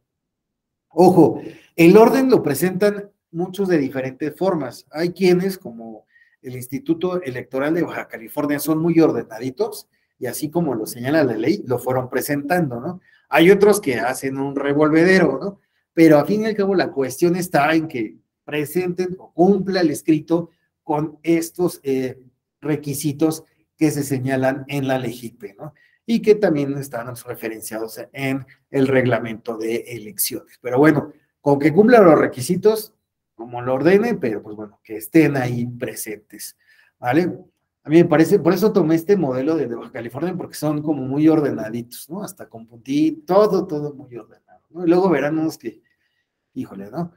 Ojo, el orden lo presentan muchos de diferentes formas. Hay quienes, como el Instituto Electoral de Baja California, son muy ordenaditos y así como lo señala la ley, lo fueron presentando, ¿no? Hay otros que hacen un revolvedero, ¿no? Pero a fin y al cabo la cuestión está en que presenten o cumpla el escrito con estos requisitos que se señalan en la LEGIPE, ¿no? Y que también están referenciados en el reglamento de elecciones. Pero bueno, con que cumplan los requisitos, como lo ordenen, pero pues bueno, que estén ahí presentes, ¿vale? A mí me parece, por eso tomé este modelo de Baja California, porque son como muy ordenaditos, ¿no? Hasta con puntito, todo muy ordenado, ¿no? Y luego verán unos que, híjole, ¿no?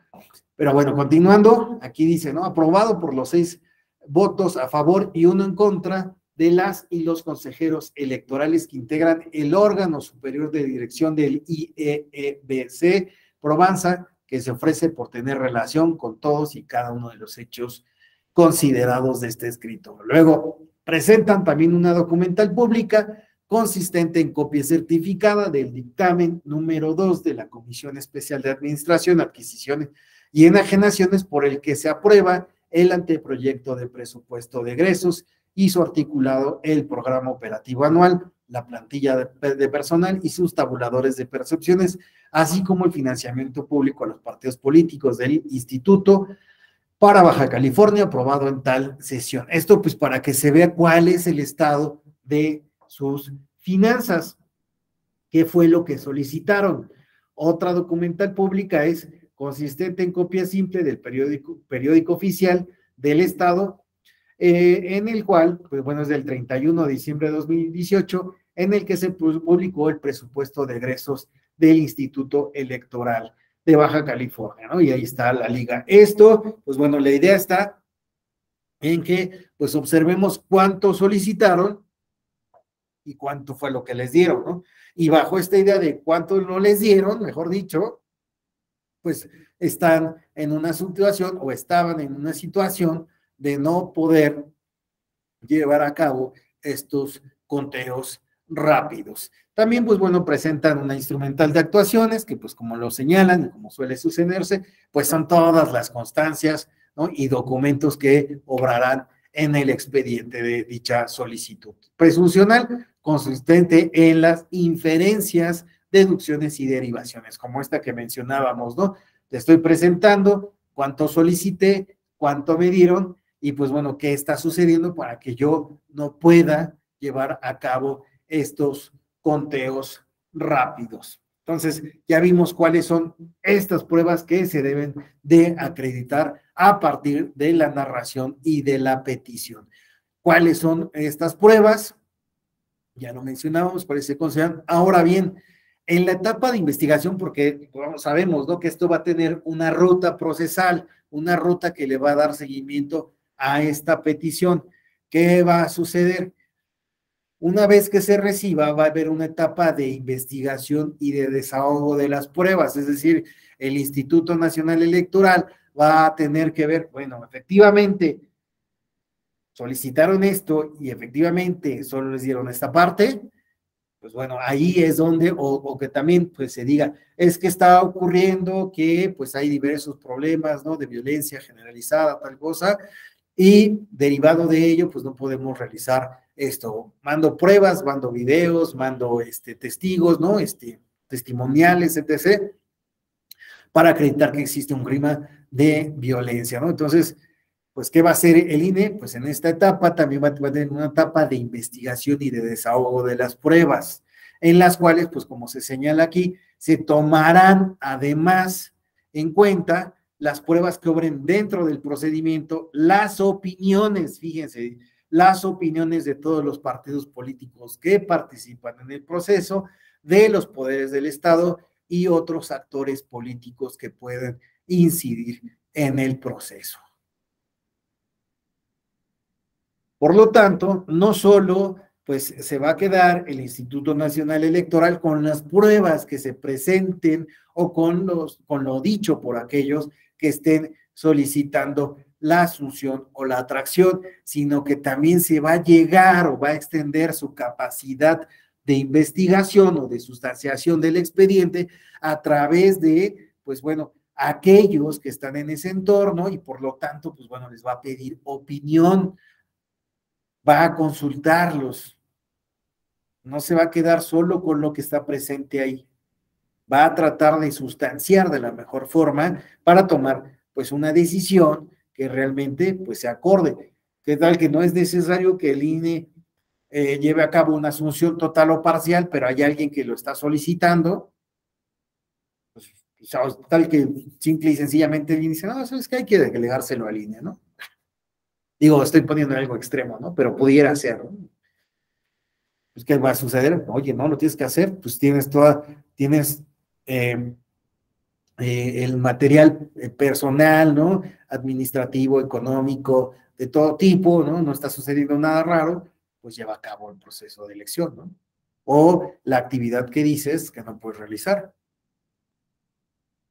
Pero bueno, continuando, aquí dice, ¿no? Aprobado por los 6 votos a favor y 1 en contra de las y los consejeros electorales que integran el órgano superior de dirección del IEBC Provanza, que se ofrece por tener relación con todos y cada uno de los hechos considerados de este escrito. Luego, presentan también una documental pública consistente en copia certificada del dictamen número 2 de la Comisión Especial de Administración, Adquisiciones y Enajenaciones, por el que se aprueba el anteproyecto de presupuesto de egresos y su articulado el programa operativo anual, la plantilla de personal y sus tabuladores de percepciones, así como el financiamiento público a los partidos políticos del instituto para Baja California, aprobado en tal sesión. Esto pues para que se vea cuál es el estado de sus finanzas, qué fue lo que solicitaron. Otra documental pública es consistente en copia simple del periódico oficial del Estado, en el cual, pues bueno, es del 31 de diciembre de 2018, en el que se publicó el presupuesto de egresos del Instituto Electoral de Baja California, ¿no? Y ahí está la liga. Esto, pues bueno, la idea está en que, pues observemos cuánto solicitaron y cuánto fue lo que les dieron, ¿no? Y bajo esta idea de cuánto no les dieron, mejor dicho, pues están en una situación o estaban en una situación de no poder llevar a cabo estos conteos rápidos. También, pues bueno, presentan una instrumental de actuaciones que, pues como lo señalan y como suele sucederse, pues son todas las constancias, ¿no? Y documentos que obrarán en el expediente de dicha solicitud. Presuncional, consistente en las inferencias, deducciones y derivaciones, como esta que mencionábamos, ¿no? Te estoy presentando cuánto solicité, cuánto me dieron, y pues bueno, qué está sucediendo para que yo no pueda llevar a cabo estos conteos rápidos. Entonces, ya vimos cuáles son estas pruebas que se deben de acreditar a partir de la narración y de la petición. ¿Cuáles son estas pruebas? Ya lo mencionábamos, cuáles se consideran. Ahora bien, en la etapa de investigación, porque bueno, sabemos, ¿no?, que esto va a tener una ruta procesal, una ruta que le va a dar seguimiento a esta petición. ¿Qué va a suceder? Una vez que se reciba, va a haber una etapa de investigación y de desahogo de las pruebas, es decir, el Instituto Nacional Electoral va a tener que ver, bueno, efectivamente, solicitaron esto y efectivamente solo les dieron esta parte, pues bueno, ahí es donde, o que también pues se diga, es que está ocurriendo que pues hay diversos problemas, ¿no? De violencia generalizada, tal cosa, y derivado de ello, pues no podemos realizar esto. Mando pruebas, mando videos, mando testigos, ¿no? Testimoniales, etc., para acreditar que existe un clima de violencia, ¿no? Entonces, pues, ¿qué va a hacer el INE? Pues en esta etapa también va a tener una etapa de investigación y de desahogo de las pruebas, en las cuales, pues como se señala aquí, se tomarán además en cuenta las pruebas que obren dentro del procedimiento, las opiniones, fíjense, las opiniones de todos los partidos políticos que participan en el proceso, de los poderes del Estado y otros actores políticos que pueden incidir en el proceso. Por lo tanto, no solo pues se va a quedar el Instituto Nacional Electoral con las pruebas que se presenten o con lo dicho por aquellos que estén solicitando la asunción o la atracción, sino que también se va a llegar o va a extender su capacidad de investigación o de sustanciación del expediente a través de, pues bueno, aquellos que están en ese entorno y por lo tanto, pues bueno, les va a pedir opinión, va a consultarlos, no se va a quedar solo con lo que está presente ahí, va a tratar de sustanciar de la mejor forma para tomar pues una decisión que realmente pues se acorde. ¿Qué tal que no es necesario que el INE lleve a cabo una asunción total o parcial, pero hay alguien que lo está solicitando? Pues, tal que simple y sencillamente el INE dice, no, eso es que hay que delegárselo al INE, ¿no? Digo, estoy poniendo algo extremo, ¿no? Pero pudiera ser, ¿no? Pues, ¿qué va a suceder? Oye, no, lo tienes que hacer, pues tienes el material personal, ¿no? Administrativo, económico, de todo tipo, ¿no? No está sucediendo nada raro, pues lleva a cabo el proceso de elección, ¿no? O la actividad que dices que no puedes realizar.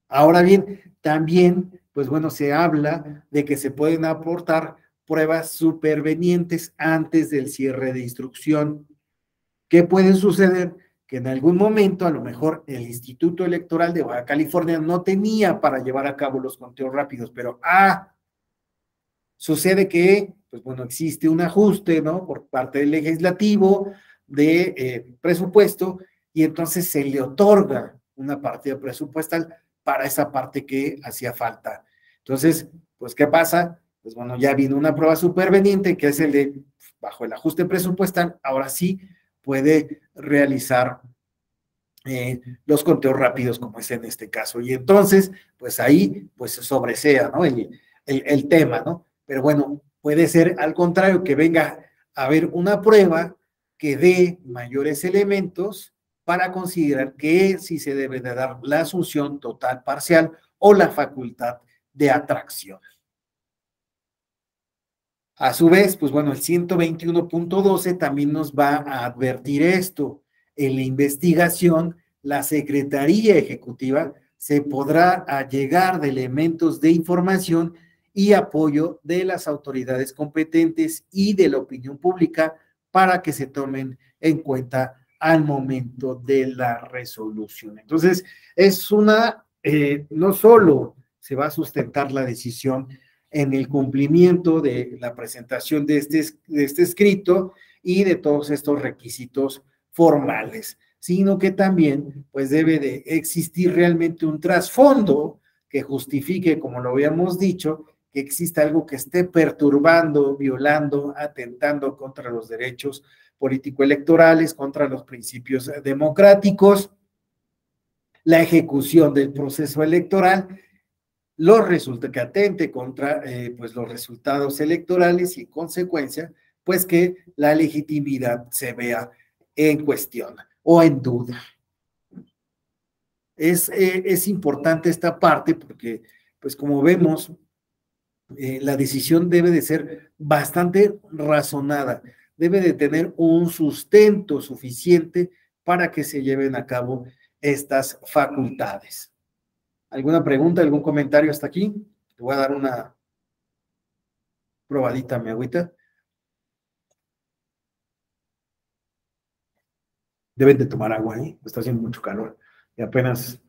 Ahora bien, también, pues bueno, se habla de que se pueden aportar pruebas supervenientes antes del cierre de instrucción. ¿Qué puede suceder? Que en algún momento, a lo mejor, el Instituto Electoral de Baja California no tenía para llevar a cabo los conteos rápidos, pero sucede que, pues bueno, existe un ajuste, ¿no? Por parte del legislativo de presupuesto, y entonces se le otorga una partida presupuestal para esa parte que hacía falta. Entonces, pues, ¿qué pasa? Pues bueno, ya vino una prueba superveniente, que es el de, bajo el ajuste presupuestal, ahora sí puede realizar los conteos rápidos, como es en este caso. Y entonces, pues ahí, pues se sobresea, ¿no? El tema, ¿no? Pero bueno, puede ser al contrario, que venga a haber una prueba que dé mayores elementos para considerar que sí se debe de dar la asunción total, parcial o la facultad de atracción. A su vez, pues bueno, el 121.12 también nos va a advertir esto. En la investigación, la Secretaría Ejecutiva se podrá allegar de elementos de información y apoyo de las autoridades competentes y de la opinión pública para que se tomen en cuenta al momento de la resolución. Entonces, es no solo se va a sustentar la decisión en el cumplimiento de la presentación de este escrito y de todos estos requisitos formales, sino que también pues debe de existir realmente un trasfondo que justifique, como lo habíamos dicho, que exista algo que esté perturbando, violando, atentando contra los derechos político-electorales, contra los principios democráticos, la ejecución del proceso electoral, que atente contra pues los resultados electorales y en consecuencia, pues que la legitimidad se vea en cuestión o en duda. Es importante esta parte porque, pues como vemos, la decisión debe de ser bastante razonada, debe de tener un sustento suficiente para que se lleven a cabo estas facultades. ¿Alguna pregunta, algún comentario hasta aquí? Te voy a dar una probadita, mi agüita. Deben de tomar agua, ¿eh? Está haciendo mucho calor. Y apenas,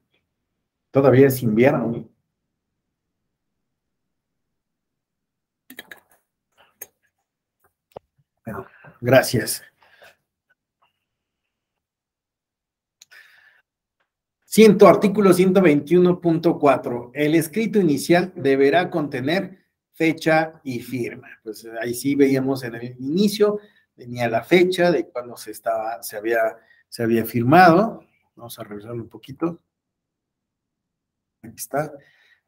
todavía es invierno, ¿eh? Bueno, gracias. Artículo 121.4. El escrito inicial deberá contener fecha y firma. Pues ahí sí veíamos en el inicio, venía la fecha de cuando se había firmado. Vamos a revisarlo un poquito. Aquí está.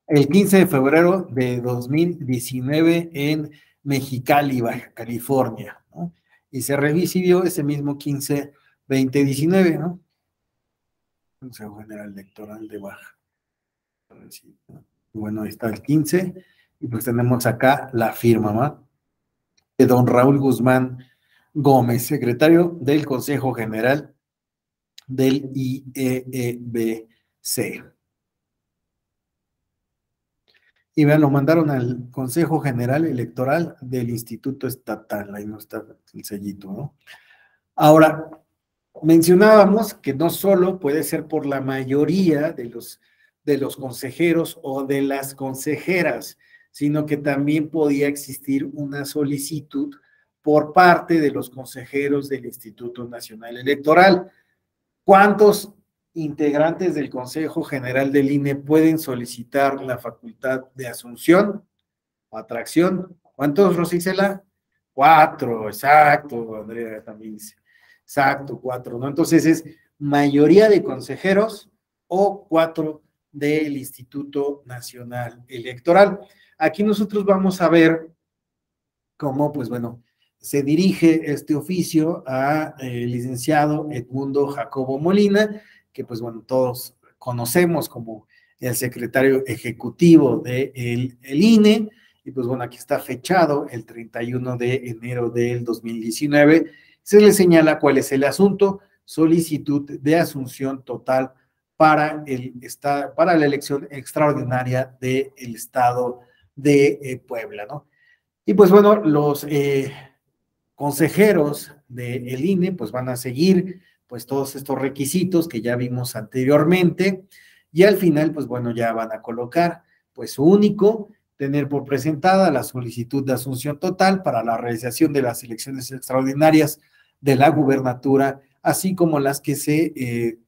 El 15 de febrero de 2019 en Mexicali, Baja California, ¿no? Y se recibió ese mismo 15-2019, ¿no? Consejo General Electoral de Baja. Bueno, ahí está el 15, y pues tenemos acá la firma, ¿no?, de don Raúl Guzmán Gómez, secretario del Consejo General del IEBC. Y vean, lo mandaron al Consejo General Electoral del Instituto Estatal, ahí no está el sellito, ¿no? Ahora, mencionábamos que no solo puede ser por la mayoría de los consejeros o de las consejeras, sino que también podía existir una solicitud por parte de los consejeros del Instituto Nacional Electoral. ¿Cuántos integrantes del Consejo General del INE pueden solicitar la facultad de asunción o atracción? ¿Cuántos, Rosicela? 4, exacto, Andrea también dice. Exacto, 4, ¿no? Entonces es mayoría de consejeros o 4 del Instituto Nacional Electoral. Aquí nosotros vamos a ver cómo, pues bueno, se dirige este oficio a licenciado Edmundo Jacobo Molina, que pues bueno, todos conocemos como el secretario ejecutivo del INE, y pues bueno, aquí está fechado el 31 de enero del 2019, se le señala cuál es el asunto: solicitud de asunción total para la elección extraordinaria del estado de Puebla, ¿no? Y pues bueno, los consejeros del INE pues van a seguir pues todos estos requisitos que ya vimos anteriormente, y al final pues bueno, ya van a colocar pues su único, tener por presentada la solicitud de asunción total para la realización de las elecciones extraordinarias de la gubernatura, así como las que se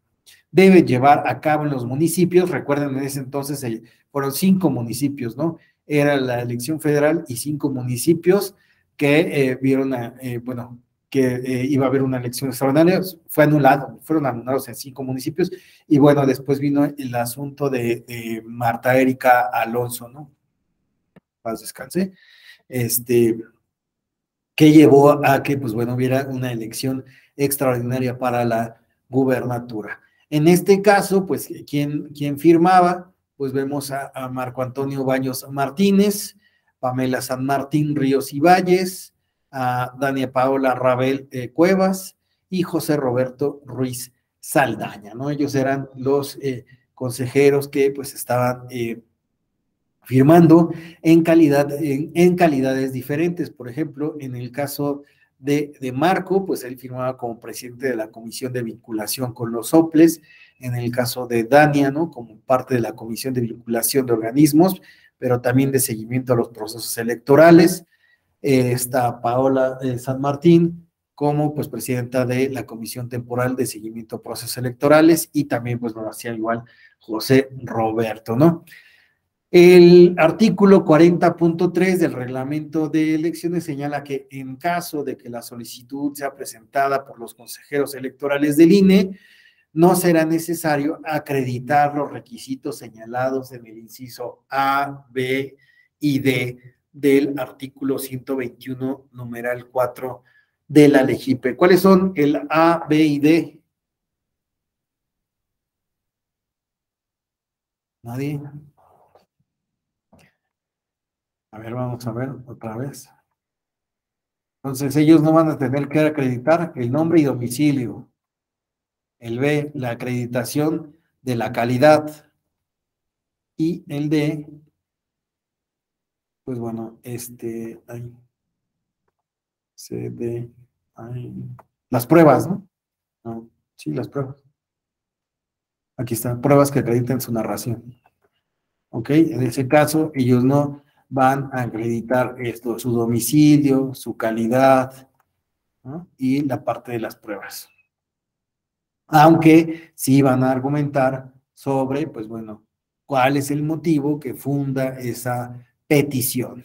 deben llevar a cabo en los municipios. Recuerden, en ese entonces fueron 5 municipios, ¿no? Era la elección federal y 5 municipios que iba a haber una elección extraordinaria. Fueron anulados en 5 municipios, y bueno, después vino el asunto de Marta Erika Alonso, ¿no? Paz descanse, que llevó a que, pues bueno, hubiera una elección extraordinaria para la gubernatura. En este caso, pues, ¿quién firmaba? Pues vemos a Marco Antonio Baños Martínez, Pamela San Martín Ríos y Valles, a Dania Paola Rabel Cuevas y José Roberto Ruiz Saldaña, ¿no? Ellos eran los consejeros que pues estaban firmando en calidades diferentes. Por ejemplo, en el caso de Marco, pues él firmaba como presidente de la Comisión de Vinculación con los soples. En el caso de Dania, ¿no?, como parte de la Comisión de Vinculación de Organismos, pero también de seguimiento a los procesos electorales. Está Paola San Martín como pues presidenta de la Comisión Temporal de Seguimiento a Procesos Electorales, y también pues lo hacía igual José Roberto, ¿no? El artículo 40.3 del reglamento de elecciones señala que en caso de que la solicitud sea presentada por los consejeros electorales del INE, no será necesario acreditar los requisitos señalados en el inciso A, B y D del artículo 121, numeral 4 de la LEGIPE. ¿Cuáles son el A, B y D? ¿Nadie? A ver, vamos a ver otra vez. Entonces, ellos no van a tener que acreditar el nombre y domicilio. El B, la acreditación de la calidad. Y el D, pues bueno, las pruebas, ¿no? Sí, las pruebas. Aquí están, pruebas que acreditan su narración. ¿Ok? En ese caso, ellos no van a acreditar esto, su domicilio, su calidad, ¿no? Y la parte de las pruebas. Aunque sí van a argumentar sobre, pues bueno, cuál es el motivo que funda esa petición.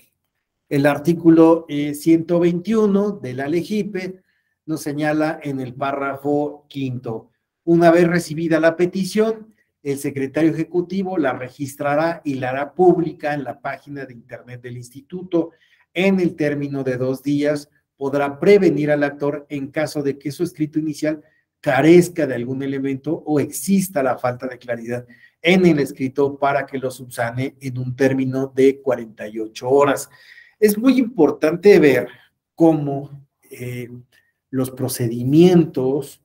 El artículo 121 de la LEGIPE nos señala en el párrafo quinto: una vez recibida la petición, el secretario ejecutivo la registrará y la hará pública en la página de internet del instituto. En el término de 2 días, podrá prevenir al actor en caso de que su escrito inicial carezca de algún elemento o exista la falta de claridad en el escrito para que lo subsane en un término de 48 horas. Es muy importante ver cómo los procedimientos,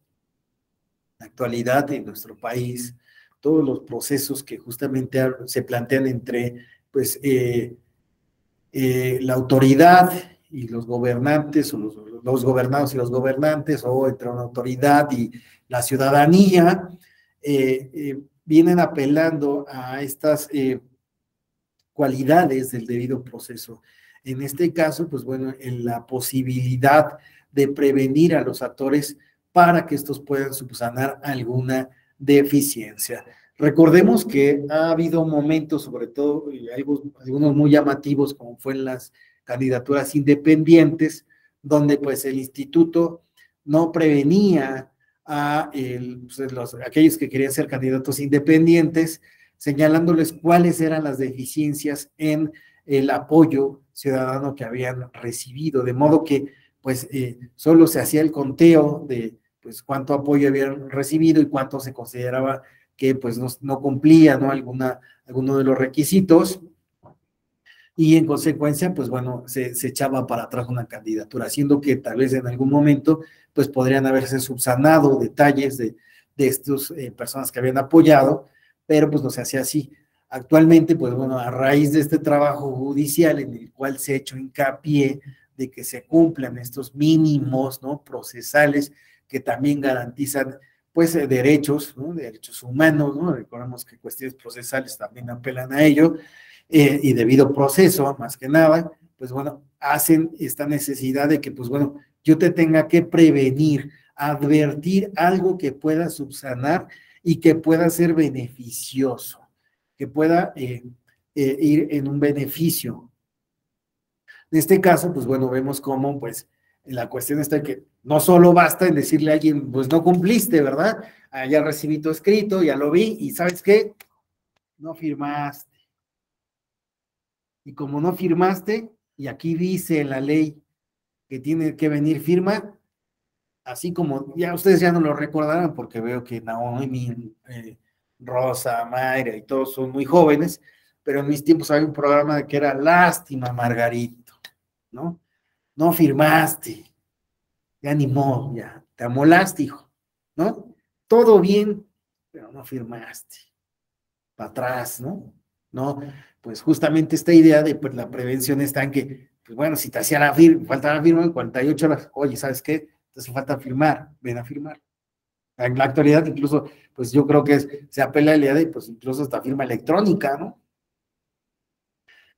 la actualidad en nuestro país, todos los procesos que justamente se plantean entre pues, la autoridad y los gobernantes, o los gobernados y los gobernantes, o entre una autoridad y la ciudadanía, vienen apelando a estas cualidades del debido proceso. En este caso, pues bueno, en la posibilidad de prevenir a los actores para que estos puedan subsanar alguna deficiencia. Recordemos que ha habido momentos, sobre todo algunos muy llamativos, como fue en las candidaturas independientes, donde pues el instituto no prevenía a aquellos que querían ser candidatos independientes, señalándoles cuáles eran las deficiencias en el apoyo ciudadano que habían recibido, de modo que pues solo se hacía el conteo de pues cuánto apoyo habían recibido y cuánto se consideraba que pues no cumplía, ¿no? Alguno de los requisitos, y en consecuencia, pues bueno, se echaba para atrás una candidatura, haciendo que tal vez en algún momento pues podrían haberse subsanado detalles de estas personas que habían apoyado, pero pues no se hacía así. Actualmente, pues bueno, a raíz de este trabajo judicial en el cual se ha hecho hincapié de que se cumplan estos mínimos, ¿no? Procesales que también garantizan pues derechos, ¿no? Derechos humanos, ¿no? Recordemos que cuestiones procesales también apelan a ello, y debido proceso, más que nada, pues bueno, hacen esta necesidad de que, pues bueno, yo te tenga que prevenir, advertir algo que pueda subsanar y que pueda ser beneficioso, que pueda ir en un beneficio. En este caso, pues bueno, vemos cómo, pues, la cuestión está que no solo basta en decirle a alguien, pues no cumpliste, ¿verdad? Ya recibí tu escrito, ya lo vi, y ¿sabes qué? No firmaste. Y como no firmaste, y aquí dice en la ley que tiene que venir firma, así como ya ustedes ya no lo recordarán, porque veo que Naomi, Rosa, Mayra y todos son muy jóvenes, pero en mis tiempos había un programa que era Lástima, Margarito, ¿no? No firmaste, ya ni modo, ya te amolaste, hijo, ¿no? Todo bien, pero no firmaste, para atrás, ¿no? No, pues justamente esta idea de pues, la prevención está en que, pues bueno, si te hacía falta la firma en 48 horas, oye, ¿sabes qué? Entonces falta firmar, ven a firmar. En la actualidad, incluso, pues yo creo que se apela a la idea de, pues incluso hasta firma electrónica, ¿no?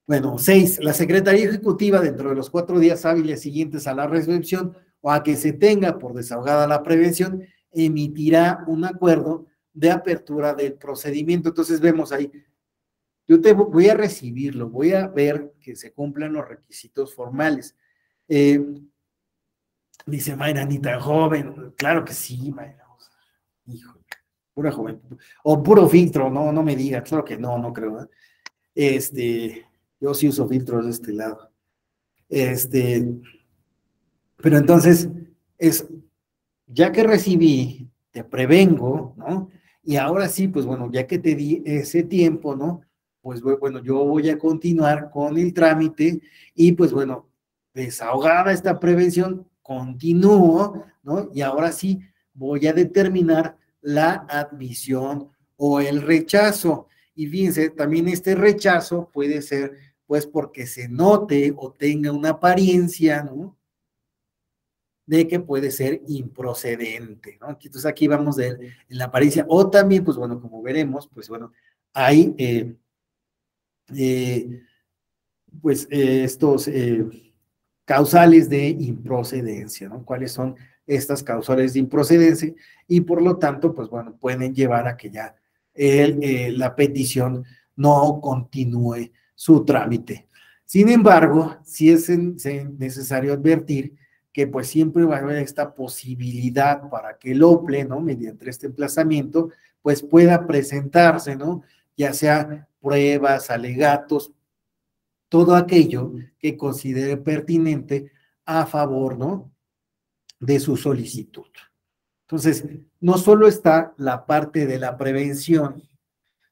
Bueno, 6, la Secretaría Ejecutiva, dentro de los 4 días hábiles siguientes a la recepción o a que se tenga por desahogada la prevención, emitirá un acuerdo de apertura del procedimiento. Entonces vemos ahí, yo te voy a recibirlo, voy a ver que se cumplan los requisitos formales. Dice Mayra, ni tan joven. Claro que sí, Mayra. Híjole, pura joven. O puro filtro, no me digas, claro que no creo. Yo sí uso filtros de este lado. Pero entonces, ya que recibí, te prevengo, ¿no? Y ahora sí, pues bueno, ya que te di ese tiempo, ¿no? Pues bueno, yo voy a continuar con el trámite y pues bueno, desahogada esta prevención, continúo, ¿no? Y ahora sí voy a determinar la admisión o el rechazo. Y fíjense, también este rechazo puede ser, pues, porque se note o tenga una apariencia, ¿no? de que puede ser improcedente, ¿no? Entonces aquí vamos en la apariencia, o también, pues bueno, como veremos, pues bueno, hay estos causales de improcedencia, ¿no? ¿Cuáles son estas causales de improcedencia? Y por lo tanto, pues bueno, pueden llevar a que ya la petición no continúe su trámite. Sin embargo, sí es necesario advertir que pues siempre va a haber esta posibilidad para que el OPLE, ¿no? Mediante este emplazamiento, pues pueda presentarse, ¿no? Ya sea pruebas, alegatos, todo aquello que considere pertinente a favor, ¿no? De su solicitud. Entonces, no solo está la parte de la prevención,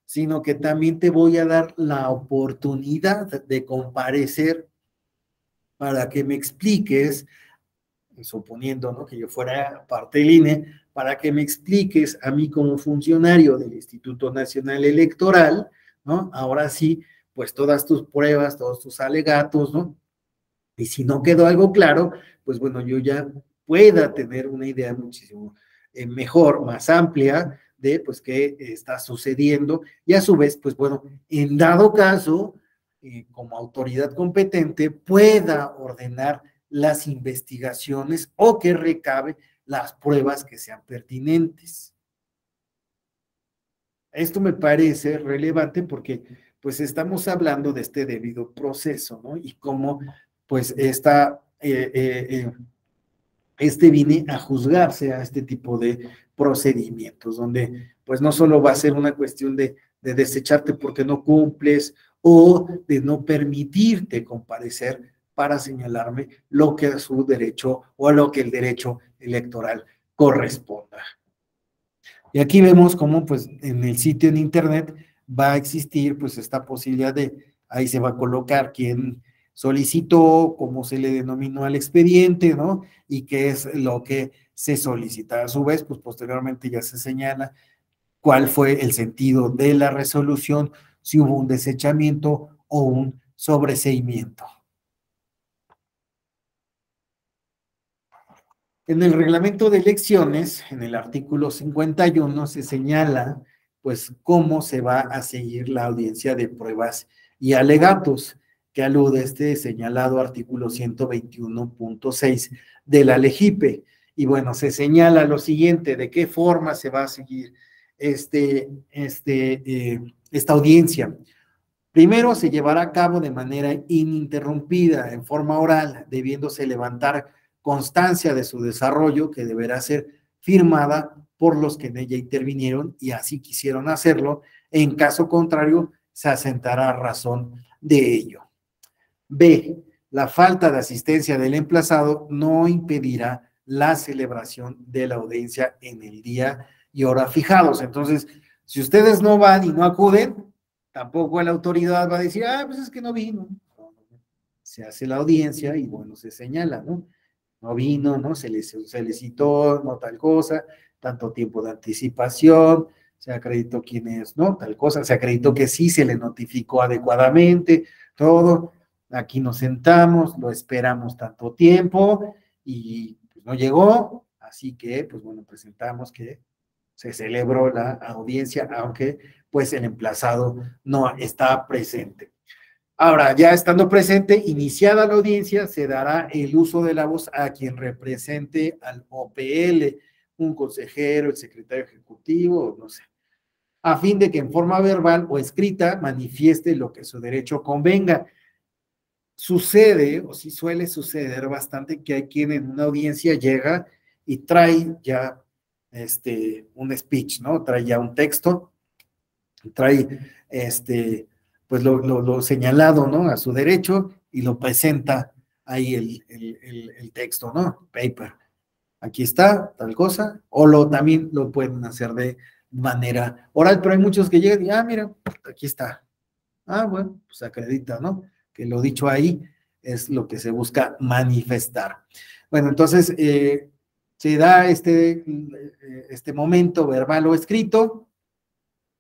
sino que también te voy a dar la oportunidad de comparecer para que me expliques, suponiendo, ¿no? Que yo fuera parte del INE, para que me expliques a mí como funcionario del Instituto Nacional Electoral, ¿no? Ahora sí, pues todas tus pruebas, todos tus alegatos, ¿no? Y si no quedó algo claro, pues bueno, yo ya pueda tener una idea muchísimo mejor, más amplia de pues qué está sucediendo y a su vez, pues bueno, en dado caso, como autoridad competente, pueda ordenar las investigaciones o que recabe las pruebas que sean pertinentes. Esto me parece relevante porque pues estamos hablando de este debido proceso, ¿no? Y cómo pues viene a juzgarse a este tipo de procedimientos, donde pues no solo va a ser una cuestión de desecharte porque no cumples o de no permitirte comparecer para señalarme lo que a su derecho o a lo que el derecho electoral corresponda. Y aquí vemos cómo pues en el sitio en internet va a existir pues esta posibilidad de, ahí se va a colocar quién solicitó, cómo se le denominó al expediente, ¿no? Y qué es lo que se solicita. A su vez, pues posteriormente ya se señala cuál fue el sentido de la resolución, si hubo un desechamiento o un sobreseimiento. En el reglamento de elecciones, en el artículo 51, se señala, pues, cómo se va a seguir la audiencia de pruebas y alegatos, que alude a este señalado artículo 121.6 de la LEGIPE. Y bueno, se señala lo siguiente, de qué forma se va a seguir esta audiencia. Primero, se llevará a cabo de manera ininterrumpida, en forma oral, debiéndose levantar constancia de su desarrollo, que deberá ser firmada por los que en ella intervinieron y así quisieron hacerlo. En caso contrario, se asentará razón de ello. B. La falta de asistencia del emplazado no impedirá la celebración de la audiencia en el día y hora fijados. Entonces, si ustedes no van y no acuden, tampoco la autoridad va a decir, pues es que no vino. Se hace la audiencia y bueno, se señala, ¿no? No vino, ¿no? Se le citó, no tal cosa, tanto tiempo de anticipación, se acreditó quién es, ¿no? Tal cosa, se acreditó que sí se le notificó adecuadamente, todo. Aquí nos sentamos, lo esperamos tanto tiempo y pues no llegó, así que, pues bueno, presentamos que se celebró la audiencia, aunque pues el emplazado no está presente. Ahora, ya estando presente, iniciada la audiencia, se dará el uso de la voz a quien represente al OPL, un consejero, el secretario ejecutivo, no sé, a fin de que en forma verbal o escrita manifieste lo que su derecho convenga. Sucede, o sí suele suceder bastante, que hay quien en una audiencia llega y trae ya un speech, ¿no? Trae ya un texto, trae pues lo señalado, ¿no? A su derecho y lo presenta ahí el texto, ¿no? Paper. Aquí está, tal cosa, o también lo pueden hacer de manera oral, pero hay muchos que llegan y, mira, aquí está. Bueno, pues acredita, ¿no? Que lo dicho ahí es lo que se busca manifestar. Bueno, entonces, se da este momento verbal o escrito,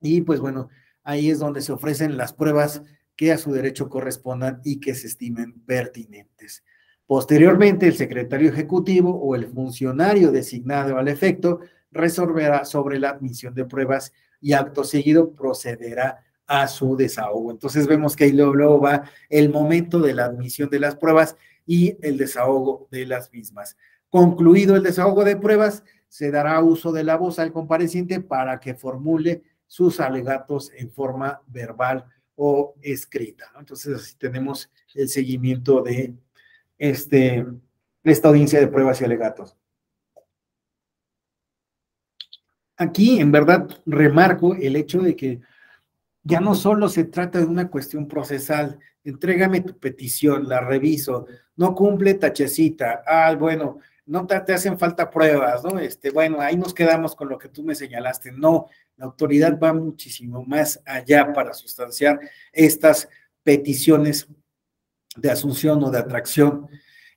y pues bueno, ahí es donde se ofrecen las pruebas que a su derecho correspondan y que se estimen pertinentes. Posteriormente, el secretario ejecutivo o el funcionario designado al efecto resolverá sobre la admisión de pruebas y acto seguido procederá a su desahogo. Entonces vemos que ahí luego va el momento de la admisión de las pruebas y el desahogo de las mismas. Concluido el desahogo de pruebas, se dará uso de la voz al compareciente para que formule sus alegatos en forma verbal o escrita, ¿no? Entonces así tenemos el seguimiento de esta audiencia de pruebas y alegatos. Aquí, en verdad, remarco el hecho de que ya no solo se trata de una cuestión procesal. Entrégame tu petición, la reviso, no cumple, tachecita. Bueno, no te hacen falta pruebas, ¿no? Bueno, ahí nos quedamos con lo que tú me señalaste. No, la autoridad va muchísimo más allá para sustanciar estas peticiones de asunción o de atracción.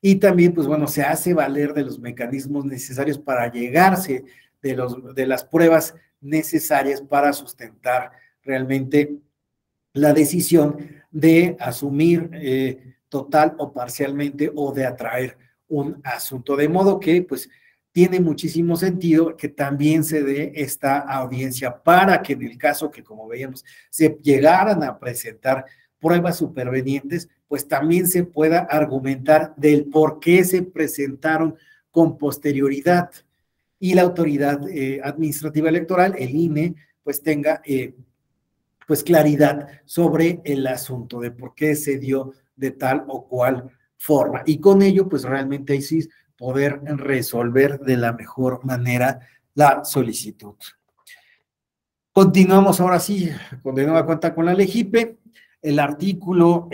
Y también, pues bueno, se hace valer de los mecanismos necesarios para llegarse de las pruebas necesarias para sustentar realmente la decisión de asumir total o parcialmente o de atraer un asunto. De modo que, pues, tiene muchísimo sentido que también se dé esta audiencia para que en el caso que, como veíamos, se llegaran a presentar pruebas supervenientes, pues también se pueda argumentar del por qué se presentaron con posterioridad y la autoridad administrativa electoral, el INE, pues tenga pues claridad sobre el asunto de por qué se dio de tal o cual forma. Y con ello, pues realmente ahí sí poder resolver de la mejor manera la solicitud. Continuamos ahora sí, de nueva cuenta con la LEGIPE, el artículo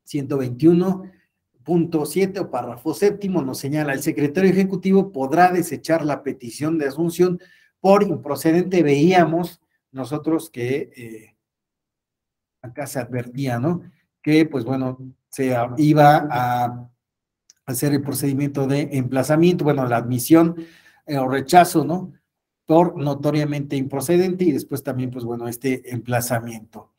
121.7 o párrafo séptimo nos señala: el secretario ejecutivo podrá desechar la petición de asunción por improcedente. Veíamos nosotros que acá se advertía, ¿no? Que, pues bueno, se iba a hacer el procedimiento de emplazamiento, bueno, la admisión o rechazo, ¿no? Por notoriamente improcedente y después también, pues bueno, este emplazamiento.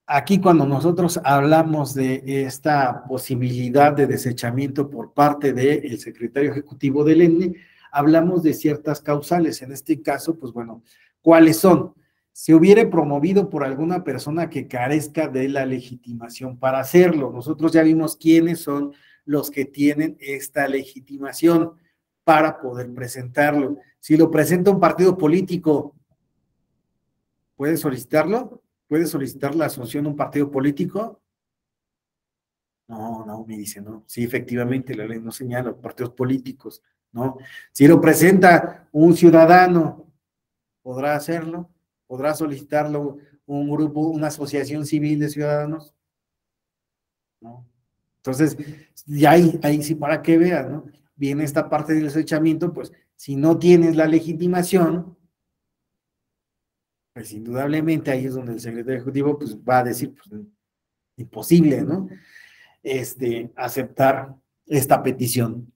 Aquí cuando nosotros hablamos de esta posibilidad de desechamiento por parte del secretario ejecutivo del ENE, hablamos de ciertas causales. En este caso, pues bueno, ¿cuáles son? Se hubiere promovido por alguna persona que carezca de la legitimación para hacerlo. Nosotros ya vimos quiénes son los que tienen esta legitimación para poder presentarlo. Si lo presenta un partido político, ¿puede solicitarlo? ¿Puede solicitar la asunción de un partido político? No, me dice, no. Sí, efectivamente, la ley no señala partidos políticos, ¿no? Si lo presenta un ciudadano, ¿podrá hacerlo? ¿Podrá solicitarlo un grupo, una asociación civil de ciudadanos? ¿No? Entonces, ya ahí sí para que veas, ¿no? Viene esta parte del desechamiento, pues, si no tienes la legitimación, pues indudablemente ahí es donde el secretario ejecutivo pues va a decir, pues imposible, ¿no? Aceptar esta petición.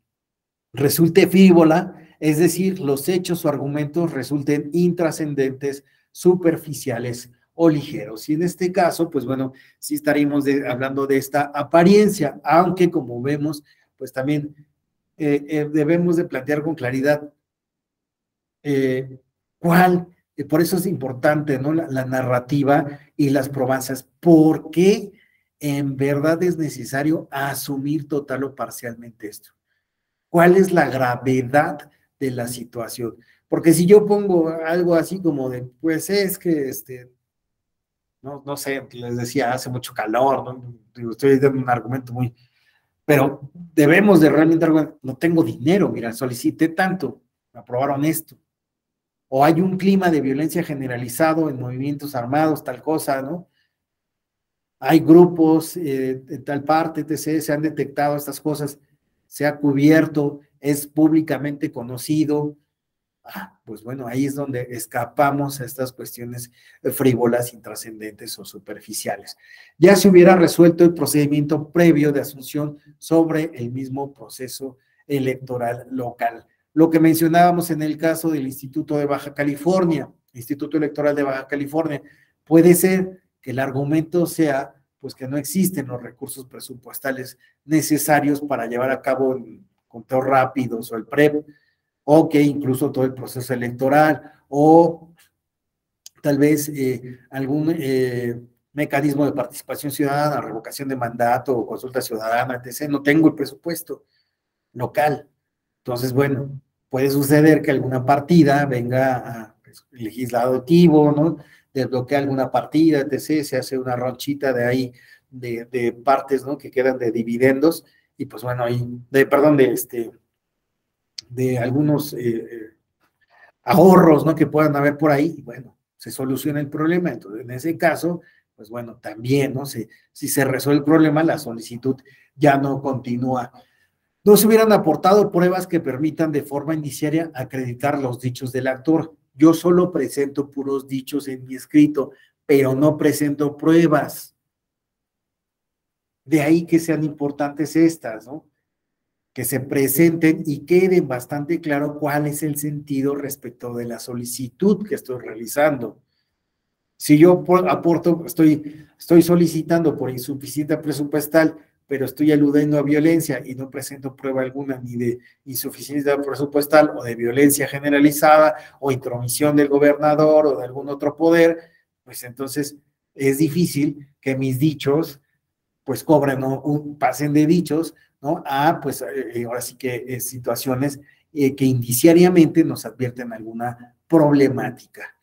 Resulte frívola, es decir, los hechos o argumentos resulten intrascendentes, superficiales o ligeros. Y en este caso, pues bueno, sí estaríamos hablando de esta apariencia, aunque como vemos, pues también debemos de plantear con claridad por eso es importante, ¿no? La narrativa y las probanzas, porque en verdad es necesario asumir total o parcialmente esto. ¿Cuál es la gravedad de la situación? Porque si yo pongo algo así como de, pues es que, no sé, les decía, hace mucho calor, ¿no? Estoy dando un argumento muy, pero debemos de realmente, no tengo dinero, mira, solicité tanto, me aprobaron esto. O hay un clima de violencia generalizado en movimientos armados, tal cosa, ¿no? Hay grupos de tal parte, etc., se han detectado estas cosas, se ha cubierto, es públicamente conocido. Pues bueno, ahí es donde escapamos a estas cuestiones frívolas, intrascendentes o superficiales. Ya se hubiera resuelto el procedimiento previo de asunción sobre el mismo proceso electoral local. Lo que mencionábamos en el caso del Instituto de Baja California, Instituto Electoral de Baja California, puede ser que el argumento sea pues que no existen los recursos presupuestales necesarios para llevar a cabo conteos rápidos o el PREP, o que incluso todo el proceso electoral, o tal vez algún mecanismo de participación ciudadana, revocación de mandato o consulta ciudadana, etc. No tengo el presupuesto local. Entonces, bueno, puede suceder que alguna partida venga a pues, legislativo, ¿no? Desbloquea alguna partida, etc. Se hace una ronchita de ahí, de partes, ¿no? Que quedan de dividendos, y pues bueno, ahí, de algunos ahorros, ¿no? Que puedan haber por ahí, y bueno, se soluciona el problema. Entonces, en ese caso, pues bueno, también, ¿no? Si se resuelve el problema, la solicitud ya no continúa. No se hubieran aportado pruebas que permitan de forma indiciaria acreditar los dichos del actor. Yo solo presento puros dichos en mi escrito, pero no presento pruebas. De ahí que sean importantes estas, ¿no? Que se presenten y queden bastante claro cuál es el sentido respecto de la solicitud que estoy realizando. Si yo aporto, estoy solicitando por insuficiencia presupuestal, pero estoy aludiendo a violencia y no presento prueba alguna ni de insuficiencia presupuestal o de violencia generalizada o intromisión del gobernador o de algún otro poder, pues entonces es difícil que mis dichos pues cobren, ¿no? Pasen de dichos, ¿no? A pues ahora sí que situaciones que indiciariamente nos advierten alguna problemática.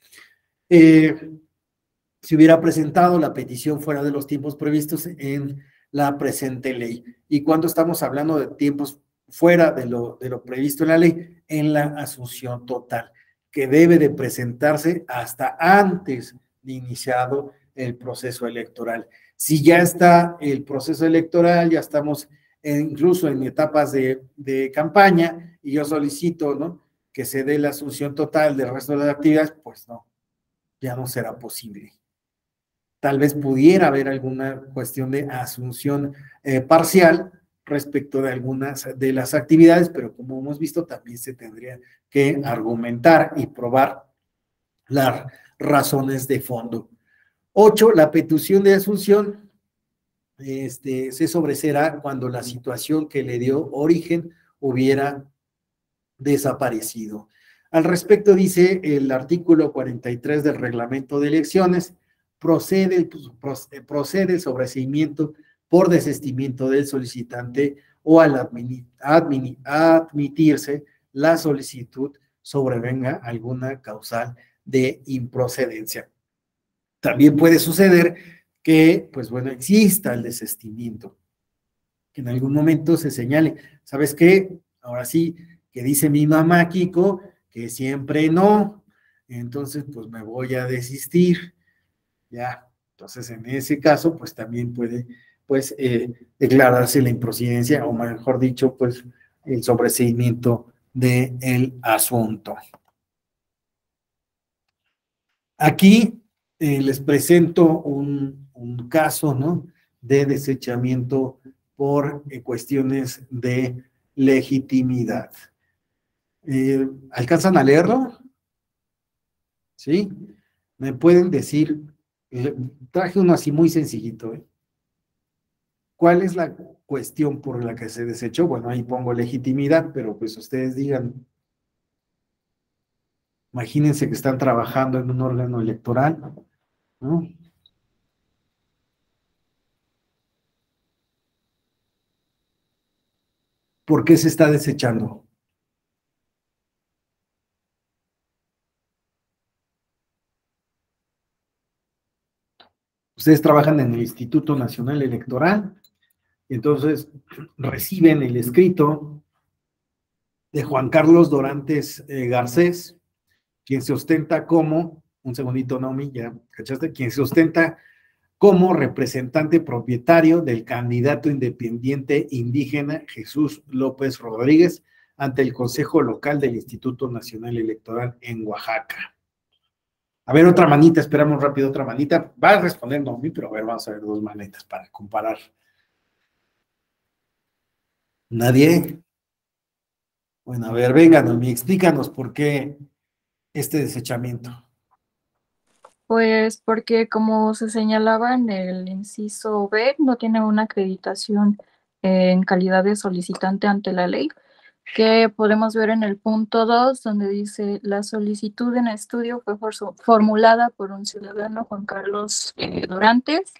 Se hubiera presentado la petición fuera de los tiempos previstos en la presente ley. ¿Y cuando estamos hablando de tiempos fuera de lo previsto en la ley? En la asunción total, que debe de presentarse hasta antes de iniciado el proceso electoral. Si ya está el proceso electoral, ya estamos incluso en etapas de campaña, y yo solicito, ¿no?, que se dé la asunción total del resto de las actividades, pues no, ya no será posible. Tal vez pudiera haber alguna cuestión de asunción parcial respecto de algunas de las actividades, pero como hemos visto, también se tendría que argumentar y probar las razones de fondo. 8, la petición de asunción se sobreseerá cuando la situación que le dio origen hubiera desaparecido. Al respecto dice el artículo 43 del reglamento de elecciones: procede el sobreseimiento por desistimiento del solicitante o al admitirse la solicitud sobrevenga alguna causal de improcedencia. También puede suceder que, pues bueno, exista el desistimiento, que en algún momento se señale, ¿sabes qué? Ahora sí, que dice mi mamá Kiko, que siempre no, entonces pues me voy a desistir. Ya, entonces en ese caso, pues también puede, pues, declararse la improcedencia, o mejor dicho, pues, el sobreseimiento del asunto. Aquí les presento un caso, ¿no?, de desechamiento por cuestiones de legitimidad. ¿Alcanzan a leerlo? ¿Sí? ¿Me pueden decir? Traje uno así muy sencillito, ¿eh? ¿Cuál es la cuestión por la que se desechó? Bueno, ahí pongo legitimidad, pero pues ustedes digan. Imagínense que están trabajando en un órgano electoral, ¿no? ¿Por qué se está desechando? Ustedes trabajan en el Instituto Nacional Electoral, entonces reciben el escrito de Juan Carlos Dorantes Garcés, quien se ostenta como, un segundito, Naomi, ya cachaste, quien se ostenta como representante propietario del candidato independiente indígena Jesús López Rodríguez ante el Consejo Local del Instituto Nacional Electoral en Oaxaca. A ver, otra manita, esperamos rápido otra manita. Va a responder Naomi, pero a ver, vamos a ver dos manitas para comparar. ¿Nadie? Bueno, a ver, venga, Naomi, explícanos por qué este desechamiento. Pues porque como se señalaba en el inciso B, no tiene una acreditación en calidad de solicitante ante la ley, que podemos ver en el punto 2, donde dice la solicitud en estudio fue formulada por un ciudadano, Juan Carlos Dorantes.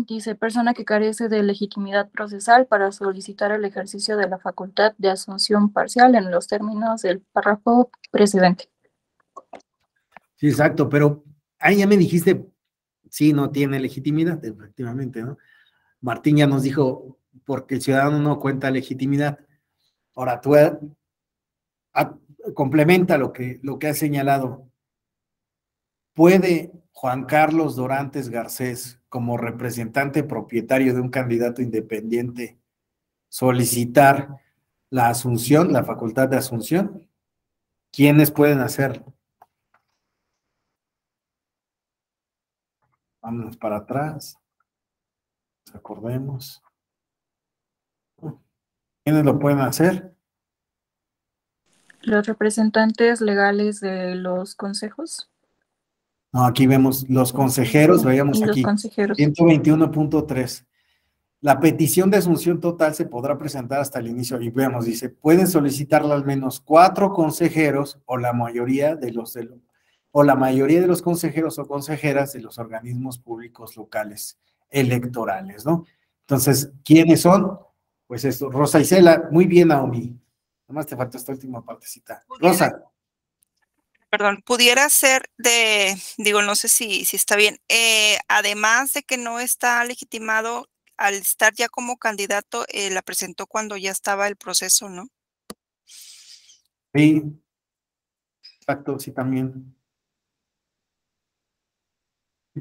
Dice persona que carece de legitimidad procesal para solicitar el ejercicio de la facultad de asunción parcial en los términos del párrafo precedente. Sí, exacto, pero ahí ya me dijiste, sí, no tiene legitimidad, efectivamente, ¿no? Martín ya nos dijo, porque el ciudadano no cuenta legitimidad. Ahora tú complementa lo que ha señalado. ¿Puede Juan Carlos Dorantes Garcés, como representante propietario de un candidato independiente, solicitar la asunción, la facultad de asunción? ¿Quiénes pueden hacerlo? Vámonos para atrás. Acordemos. ¿Quiénes lo pueden hacer? Los representantes legales de los consejos. No, aquí vemos los consejeros, veíamos Y los aquí, consejeros. 121.3. La petición de asunción total se podrá presentar hasta el inicio, y veamos, dice, pueden solicitarla al menos 4 consejeros o la mayoría de los consejeros o consejeras de los organismos públicos locales electorales, ¿no? Entonces, ¿quiénes son? Pues esto, Rosa Isela, muy bien, Naomi. Nomás te falta esta última partecita. Rosa. Perdón, pudiera ser digo, no sé si está bien, además de que no está legitimado, al estar ya como candidato, la presentó cuando ya estaba el proceso, ¿no? Sí, exacto, sí, también.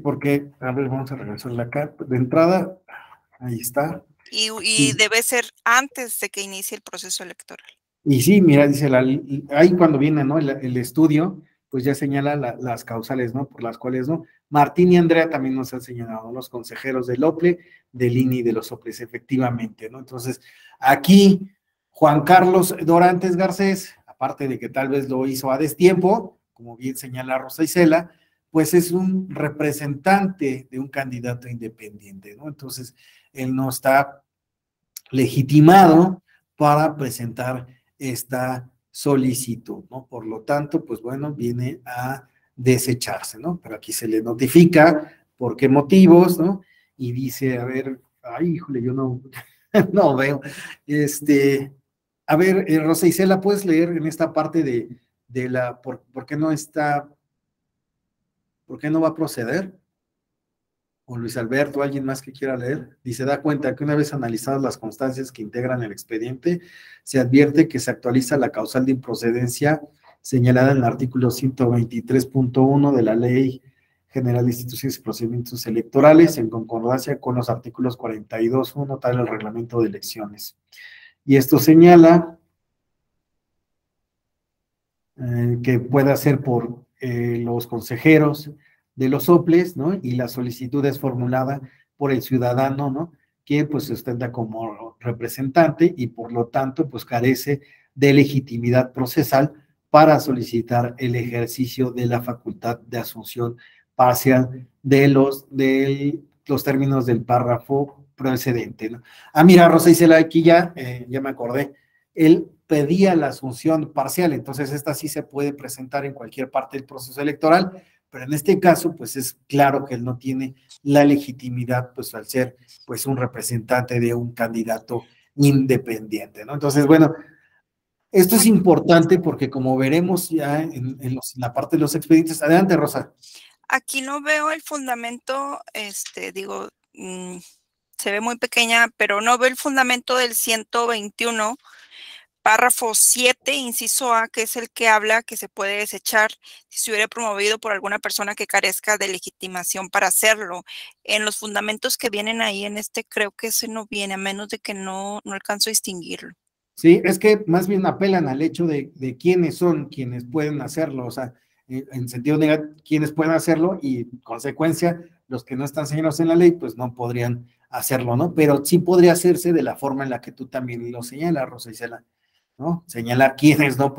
Porque, a ver, vamos a regresarla acá. De entrada, ahí está. Y debe ser antes de que inicie el proceso electoral. Y sí, mira, dice, ahí cuando viene, ¿no? El estudio, pues ya señala las causales, ¿no? Por las cuales, ¿no? Martín y Andrea también nos han señalado, los consejeros del OPLE, del INE y de los OPLES, efectivamente, ¿no? Entonces, aquí, Juan Carlos Dorantes Garcés, aparte de que tal vez lo hizo a destiempo, como bien señala Rosa Isela, pues es un representante de un candidato independiente, ¿no? Entonces, él no está legitimado para presentar esta solicitud, ¿no? Por lo tanto, pues bueno, viene a desecharse, ¿no? Pero aquí se le notifica por qué motivos, ¿no? Y dice, a ver, ay, híjole, yo no, no veo, a ver, Rosa Isela, ¿puedes leer en esta parte de por qué no está, por qué no va a proceder? O Luis Alberto, alguien más que quiera leer, dice, da cuenta que una vez analizadas las constancias que integran el expediente, se advierte que se actualiza la causal de improcedencia señalada en el artículo 123.1 de la Ley General de Instituciones y Procedimientos Electorales, en concordancia con los artículos 42.1 tal el reglamento de elecciones. Y esto señala que pueda ser por los consejeros de los OPLES, ¿no? Y la solicitud es formulada por el ciudadano, ¿no? Que pues se ostenta como representante y por lo tanto pues carece de legitimidad procesal para solicitar el ejercicio de la facultad de asunción parcial de los términos del párrafo precedente, ¿no? Ah, mira, Rosa Isela, aquí ya me acordé, él pedía la asunción parcial, entonces esta sí se puede presentar en cualquier parte del proceso electoral, pero en este caso, pues es claro que él no tiene la legitimidad, pues al ser, pues un representante de un candidato independiente, ¿no? Entonces, bueno, esto es importante porque como veremos ya en la parte de los expedientes, adelante, Rosa. Aquí no veo el fundamento, digo, se ve muy pequeña, pero no veo el fundamento del 121, párrafo 7, inciso A, que es el que habla que se puede desechar si se hubiera promovido por alguna persona que carezca de legitimación para hacerlo. En los fundamentos que vienen ahí en creo que ese no viene, a menos de que no alcanzo a distinguirlo. Sí, es que más bien apelan al hecho de quiénes son quienes pueden hacerlo, o sea, en sentido negativo, quienes pueden hacerlo y, consecuencia, los que no están señalados en la ley, pues no podrían hacerlo, ¿no? Pero sí podría hacerse de la forma en la que tú también lo señalas, Rosa Isela, ¿no? Señalar quienes no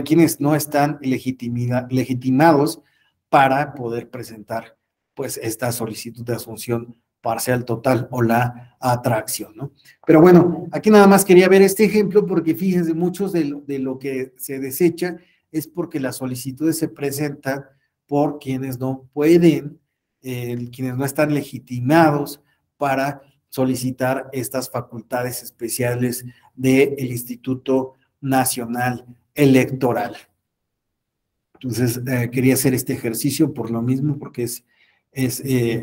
quienes no están legitimados para poder presentar pues esta solicitud de asunción parcial, total o la atracción, ¿no? Pero bueno, aquí nada más quería ver este ejemplo porque fíjense, muchos de lo que se desecha es porque las solicitudes se presentan por quienes no pueden, quienes no están legitimados para solicitar estas facultades especiales del Instituto Nacional Electoral. Entonces, quería hacer este ejercicio por lo mismo, porque es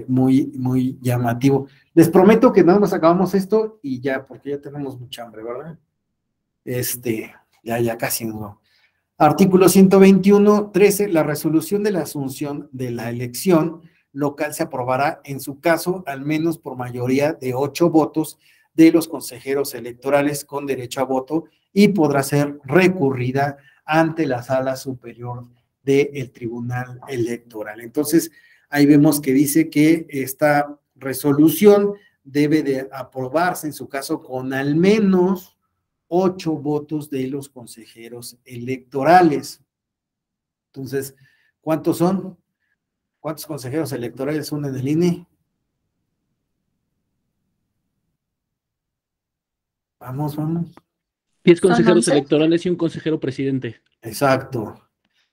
muy, muy llamativo. Les prometo que nada más acabamos esto y ya, porque ya tenemos mucha hambre, ¿verdad? Ya casi no. Artículo 121, 13, la resolución de la asunción de la elección local se aprobará en su caso al menos por mayoría de 8 votos de los consejeros electorales con derecho a voto y podrá ser recurrida ante la Sala Superior del Tribunal Electoral. Entonces, ahí vemos que dice que esta resolución debe de aprobarse en su caso con al menos 8 votos de los consejeros electorales. Entonces, ¿cuántos son? ¿Cuántos consejeros electorales son en el INE? Vamos. 10 consejeros electorales y un consejero presidente. Exacto.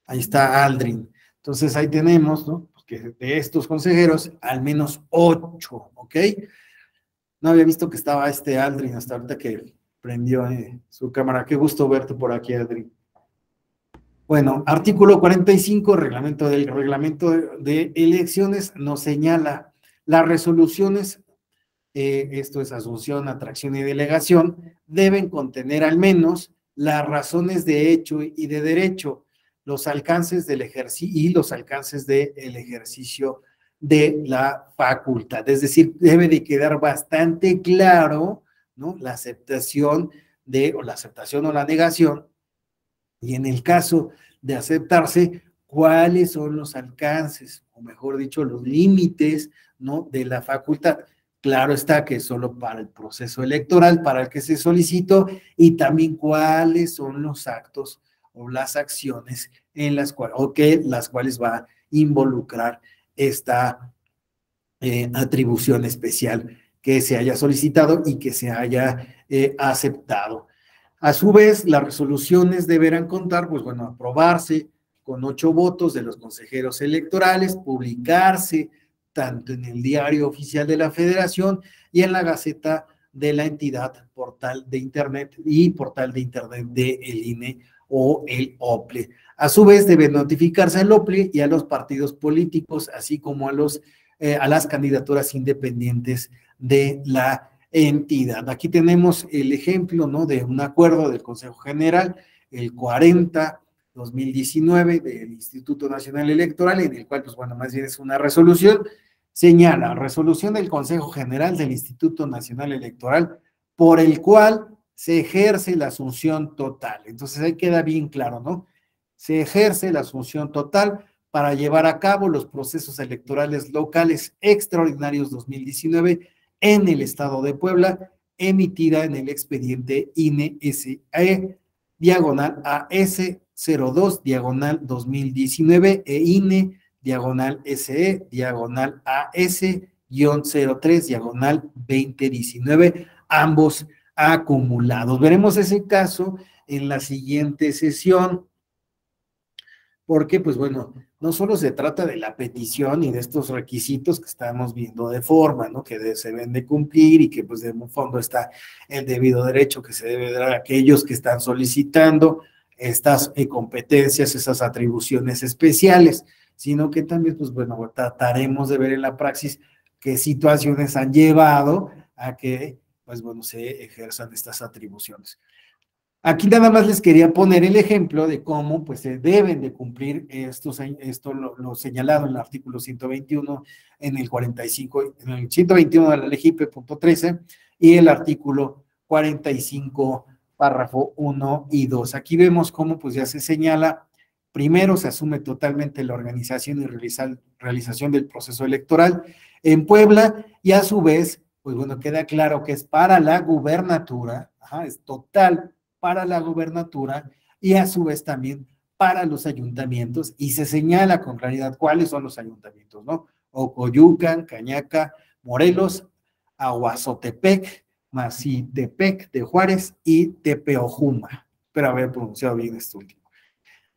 Ahí está Aldrin. Entonces ahí tenemos, ¿no? Pues que de estos consejeros, al menos 8, ¿ok? No había visto que estaba Aldrin hasta ahorita que prendió su cámara. Qué gusto verte por aquí, Aldrin. Bueno, artículo 45, reglamento de elecciones, nos señala las resoluciones, esto es asunción, atracción y delegación, deben contener al menos las razones de hecho y de derecho, los alcances del ejercicio y los alcances del ejercicio de la facultad. Es decir, debe de quedar bastante claro, ¿no? La aceptación o la negación, y en el caso de aceptarse, cuáles son los alcances, o mejor dicho, los límites, ¿no? De la facultad. Claro está que es solo para el proceso electoral para el que se solicitó, y también cuáles son los actos o las acciones en las cuales va a involucrar esta atribución especial que se haya solicitado y que se haya aceptado. A su vez, las resoluciones deberán contar, pues bueno, aprobarse con 8 votos de los consejeros electorales, publicarse tanto en el Diario Oficial de la Federación y en la Gaceta de la entidad, portal de Internet y portal de Internet del INE o el OPLE. A su vez, debe notificarse al OPLE y a los partidos políticos, así como a las candidaturas independientes de la entidad. Aquí tenemos el ejemplo, ¿no? De un acuerdo del Consejo General, el 40/2019 del Instituto Nacional Electoral, en el cual, pues bueno, más bien es una resolución, señala, resolución del Consejo General del Instituto Nacional Electoral, por el cual se ejerce la asunción total. Entonces ahí queda bien claro, ¿no? Se ejerce la asunción total para llevar a cabo los procesos electorales locales extraordinarios 2019 en el estado de Puebla, emitida en el expediente INE-SE, diagonal AS02, diagonal 2019, e INE, diagonal SE, diagonal AS-03, diagonal 2019, ambos acumulados. Veremos ese caso en la siguiente sesión, porque, pues bueno, no solo se trata de la petición y de estos requisitos que estamos viendo de forma, ¿no? Que se deben de cumplir y que, pues, de un fondo está el debido derecho que se debe dar a aquellos que están solicitando estas competencias, esas atribuciones especiales, sino que también, pues, bueno, trataremos de ver en la praxis qué situaciones han llevado a que, pues, bueno, se ejerzan estas atribuciones. Aquí nada más les quería poner el ejemplo de cómo pues se deben de cumplir esto lo señalado en el artículo 121, en el 45, en el 121 de la ley JIPE.13 y el artículo 45, párrafo 1 y 2. Aquí vemos cómo pues ya se señala, primero se asume totalmente la organización y realización del proceso electoral en Puebla y a su vez, pues bueno, queda claro que es para la gubernatura, es total para la gubernatura y a su vez también para los ayuntamientos y se señala con claridad cuáles son los ayuntamientos, ¿no? Ocoyucan, Cañaca, Morelos, Aguazotepec, Macitepec de Juárez y Tepeojuma. Espero haber pronunciado bien este último.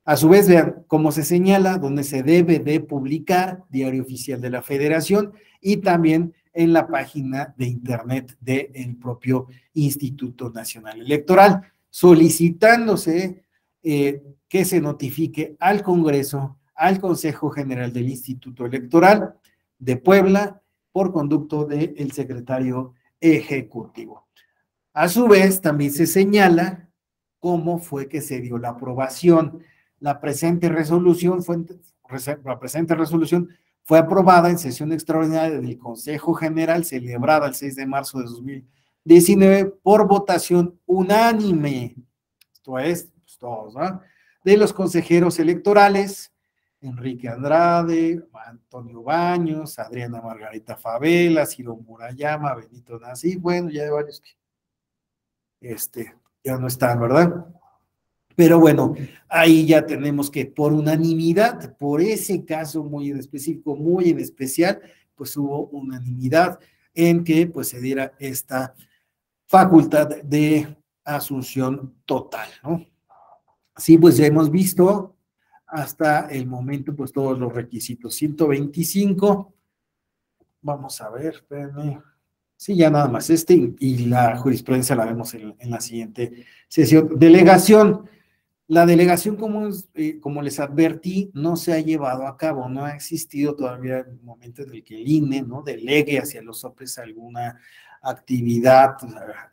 A su vez, vean cómo se señala dónde se debe de publicar, Diario Oficial de la Federación, y también en la página de internet del propio Instituto Nacional Electoral, solicitándose que se notifique al Congreso, al Consejo General del Instituto Electoral de Puebla, por conducto del secretario ejecutivo. A su vez, también se señala cómo fue que se dio la aprobación. La presente resolución fue aprobada en sesión extraordinaria del Consejo General celebrada el 6 de marzo de 2019 por votación unánime. Esto es, pues todos, ¿no? De los consejeros electorales, Enrique Andrade, Antonio Baños, Adriana Margarita Favela, Ciro Murayama, Benito Nací, bueno, ya hay varios que ya no están, ¿verdad? Pero bueno, ahí ya tenemos que por unanimidad, por ese caso muy en específico, muy en especial, pues hubo unanimidad en que pues se diera esta facultad de asunción total, ¿no? Sí, pues ya hemos visto hasta el momento pues todos los requisitos. 125, vamos a ver, espérenme. Sí, ya nada más y la jurisprudencia la vemos en la siguiente sesión. Delegación. La delegación, como les advertí, no se ha llevado a cabo, no ha existido todavía el momento en el que el INE, ¿no?, delegue hacia los soples alguna actividad,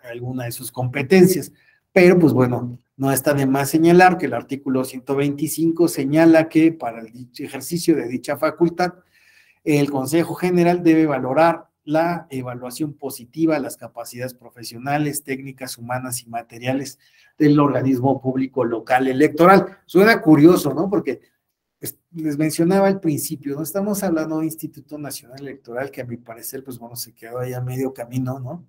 alguna de sus competencias. Pero, pues bueno, no está de más señalar que el artículo 125 señala que para el ejercicio de dicha facultad, el Consejo General debe valorar la evaluación positiva, las capacidades profesionales, técnicas, humanas y materiales del organismo público local electoral. Suena curioso, ¿no? Porque les mencionaba al principio, no estamos hablando de Instituto Nacional Electoral, que a mi parecer, pues bueno, se quedó ahí a medio camino, ¿no?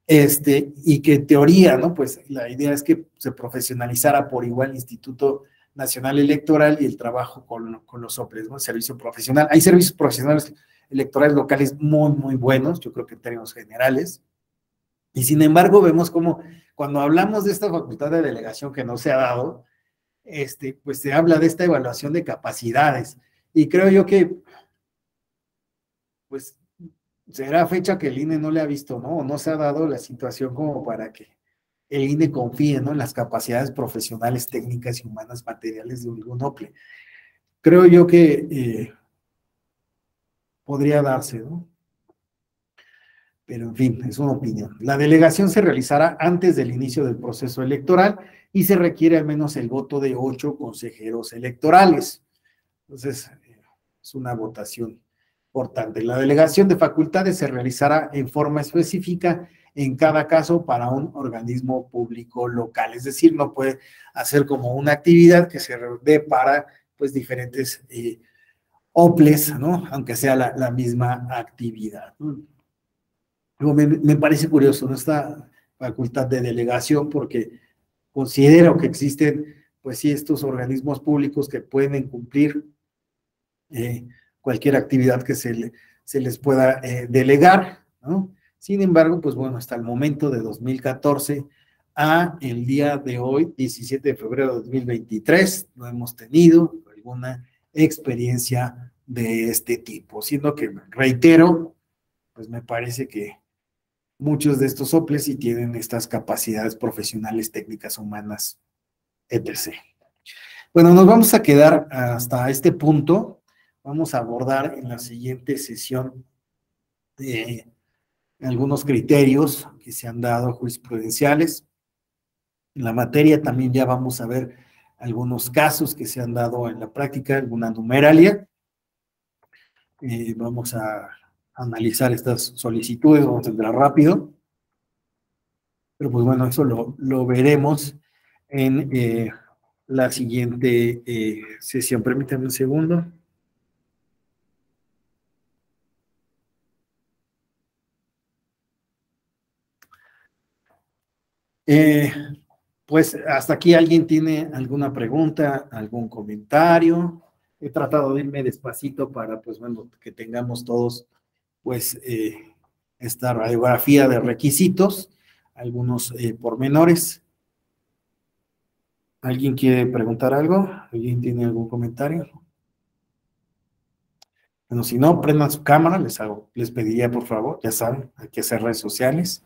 Y que en teoría, ¿no? Pues la idea es que se profesionalizara por igual el Instituto Nacional Electoral y el trabajo con los soples, ¿no? El servicio profesional. Hay servicios profesionales electorales locales muy, muy buenos, yo creo que en términos generales, y sin embargo vemos como cuando hablamos de esta facultad de delegación que no se ha dado, pues se habla de esta evaluación de capacidades, y creo yo que, pues, será fecha que el INE no le ha visto, ¿no? O no se ha dado la situación como para que el INE confíe, ¿no?, en las capacidades profesionales, técnicas y humanas materiales de un OPLE. Creo yo que podría darse, ¿no? Pero en fin, es una opinión. La delegación se realizará antes del inicio del proceso electoral y se requiere al menos el voto de 8 consejeros electorales. Entonces, es una votación importante. La delegación de facultades se realizará en forma específica en cada caso para un organismo público local. Es decir, no puede hacer como una actividad que se dé para pues diferentes OPLES, ¿no? Aunque sea la misma actividad. Me parece curioso, ¿no?, esta facultad de delegación, porque considero que existen, pues sí, estos organismos públicos que pueden cumplir cualquier actividad que se les pueda delegar, ¿no? Sin embargo, pues bueno, hasta el momento de 2014 a el día de hoy, 17 de febrero de 2023, no hemos tenido alguna experiencia de este tipo, siendo que, reitero, pues me parece que muchos de estos OPLES sí tienen estas capacidades profesionales, técnicas, humanas, etc. Bueno, nos vamos a quedar hasta este punto. Vamos a abordar en la siguiente sesión algunos criterios que se han dado jurisprudenciales. En la materia también ya vamos a ver algunos casos que se han dado en la práctica, alguna numeralia. Vamos a analizar estas solicitudes, vamos a entrar rápido. Pero pues bueno, eso lo veremos en la siguiente sesión. Permítanme un segundo. pues hasta aquí alguien tiene alguna pregunta, algún comentario. He tratado de irme despacito para, pues bueno, que tengamos todos, pues, esta radiografía de requisitos, algunos pormenores. ¿Alguien quiere preguntar algo? ¿Alguien tiene algún comentario? Bueno, si no, prendan su cámara, les pediría, por favor, ya saben, hay que hacer redes sociales,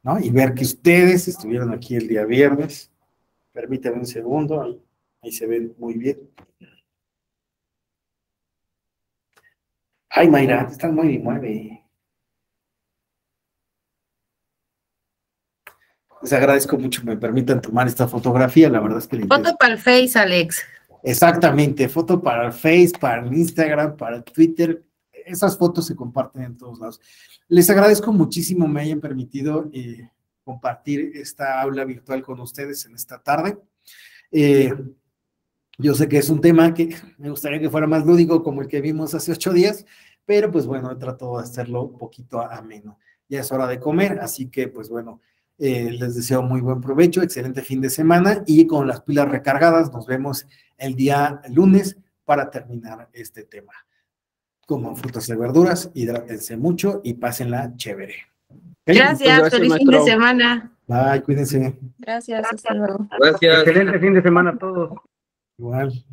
¿no? Y ver que ustedes estuvieron aquí el día viernes. Permítanme un segundo, ahí se ven muy bien. Ay, Mayra, estás muy mueve. Les agradezco mucho que me permitan tomar esta fotografía, la verdad es que... Foto para el Face, Alex. Exactamente, foto para el Face, para el Instagram, para el Twitter. Esas fotos se comparten en todos lados. Les agradezco muchísimo me hayan permitido compartir esta aula virtual con ustedes en esta tarde. Yo sé que es un tema que me gustaría que fuera más lúdico como el que vimos hace 8 días, pero pues bueno, he tratado de hacerlo un poquito ameno. Ya es hora de comer, así que pues bueno, les deseo muy buen provecho, excelente fin de semana y con las pilas recargadas nos vemos el día lunes para terminar este tema. Coman frutas y verduras, hidrátense mucho y pásenla chévere. ¿Okay? Gracias, feliz fin de semana. Bye, cuídense. Gracias, hasta luego. Gracias. Excelente fin de semana a todos. Igual.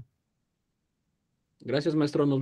Gracias, maestro. Nos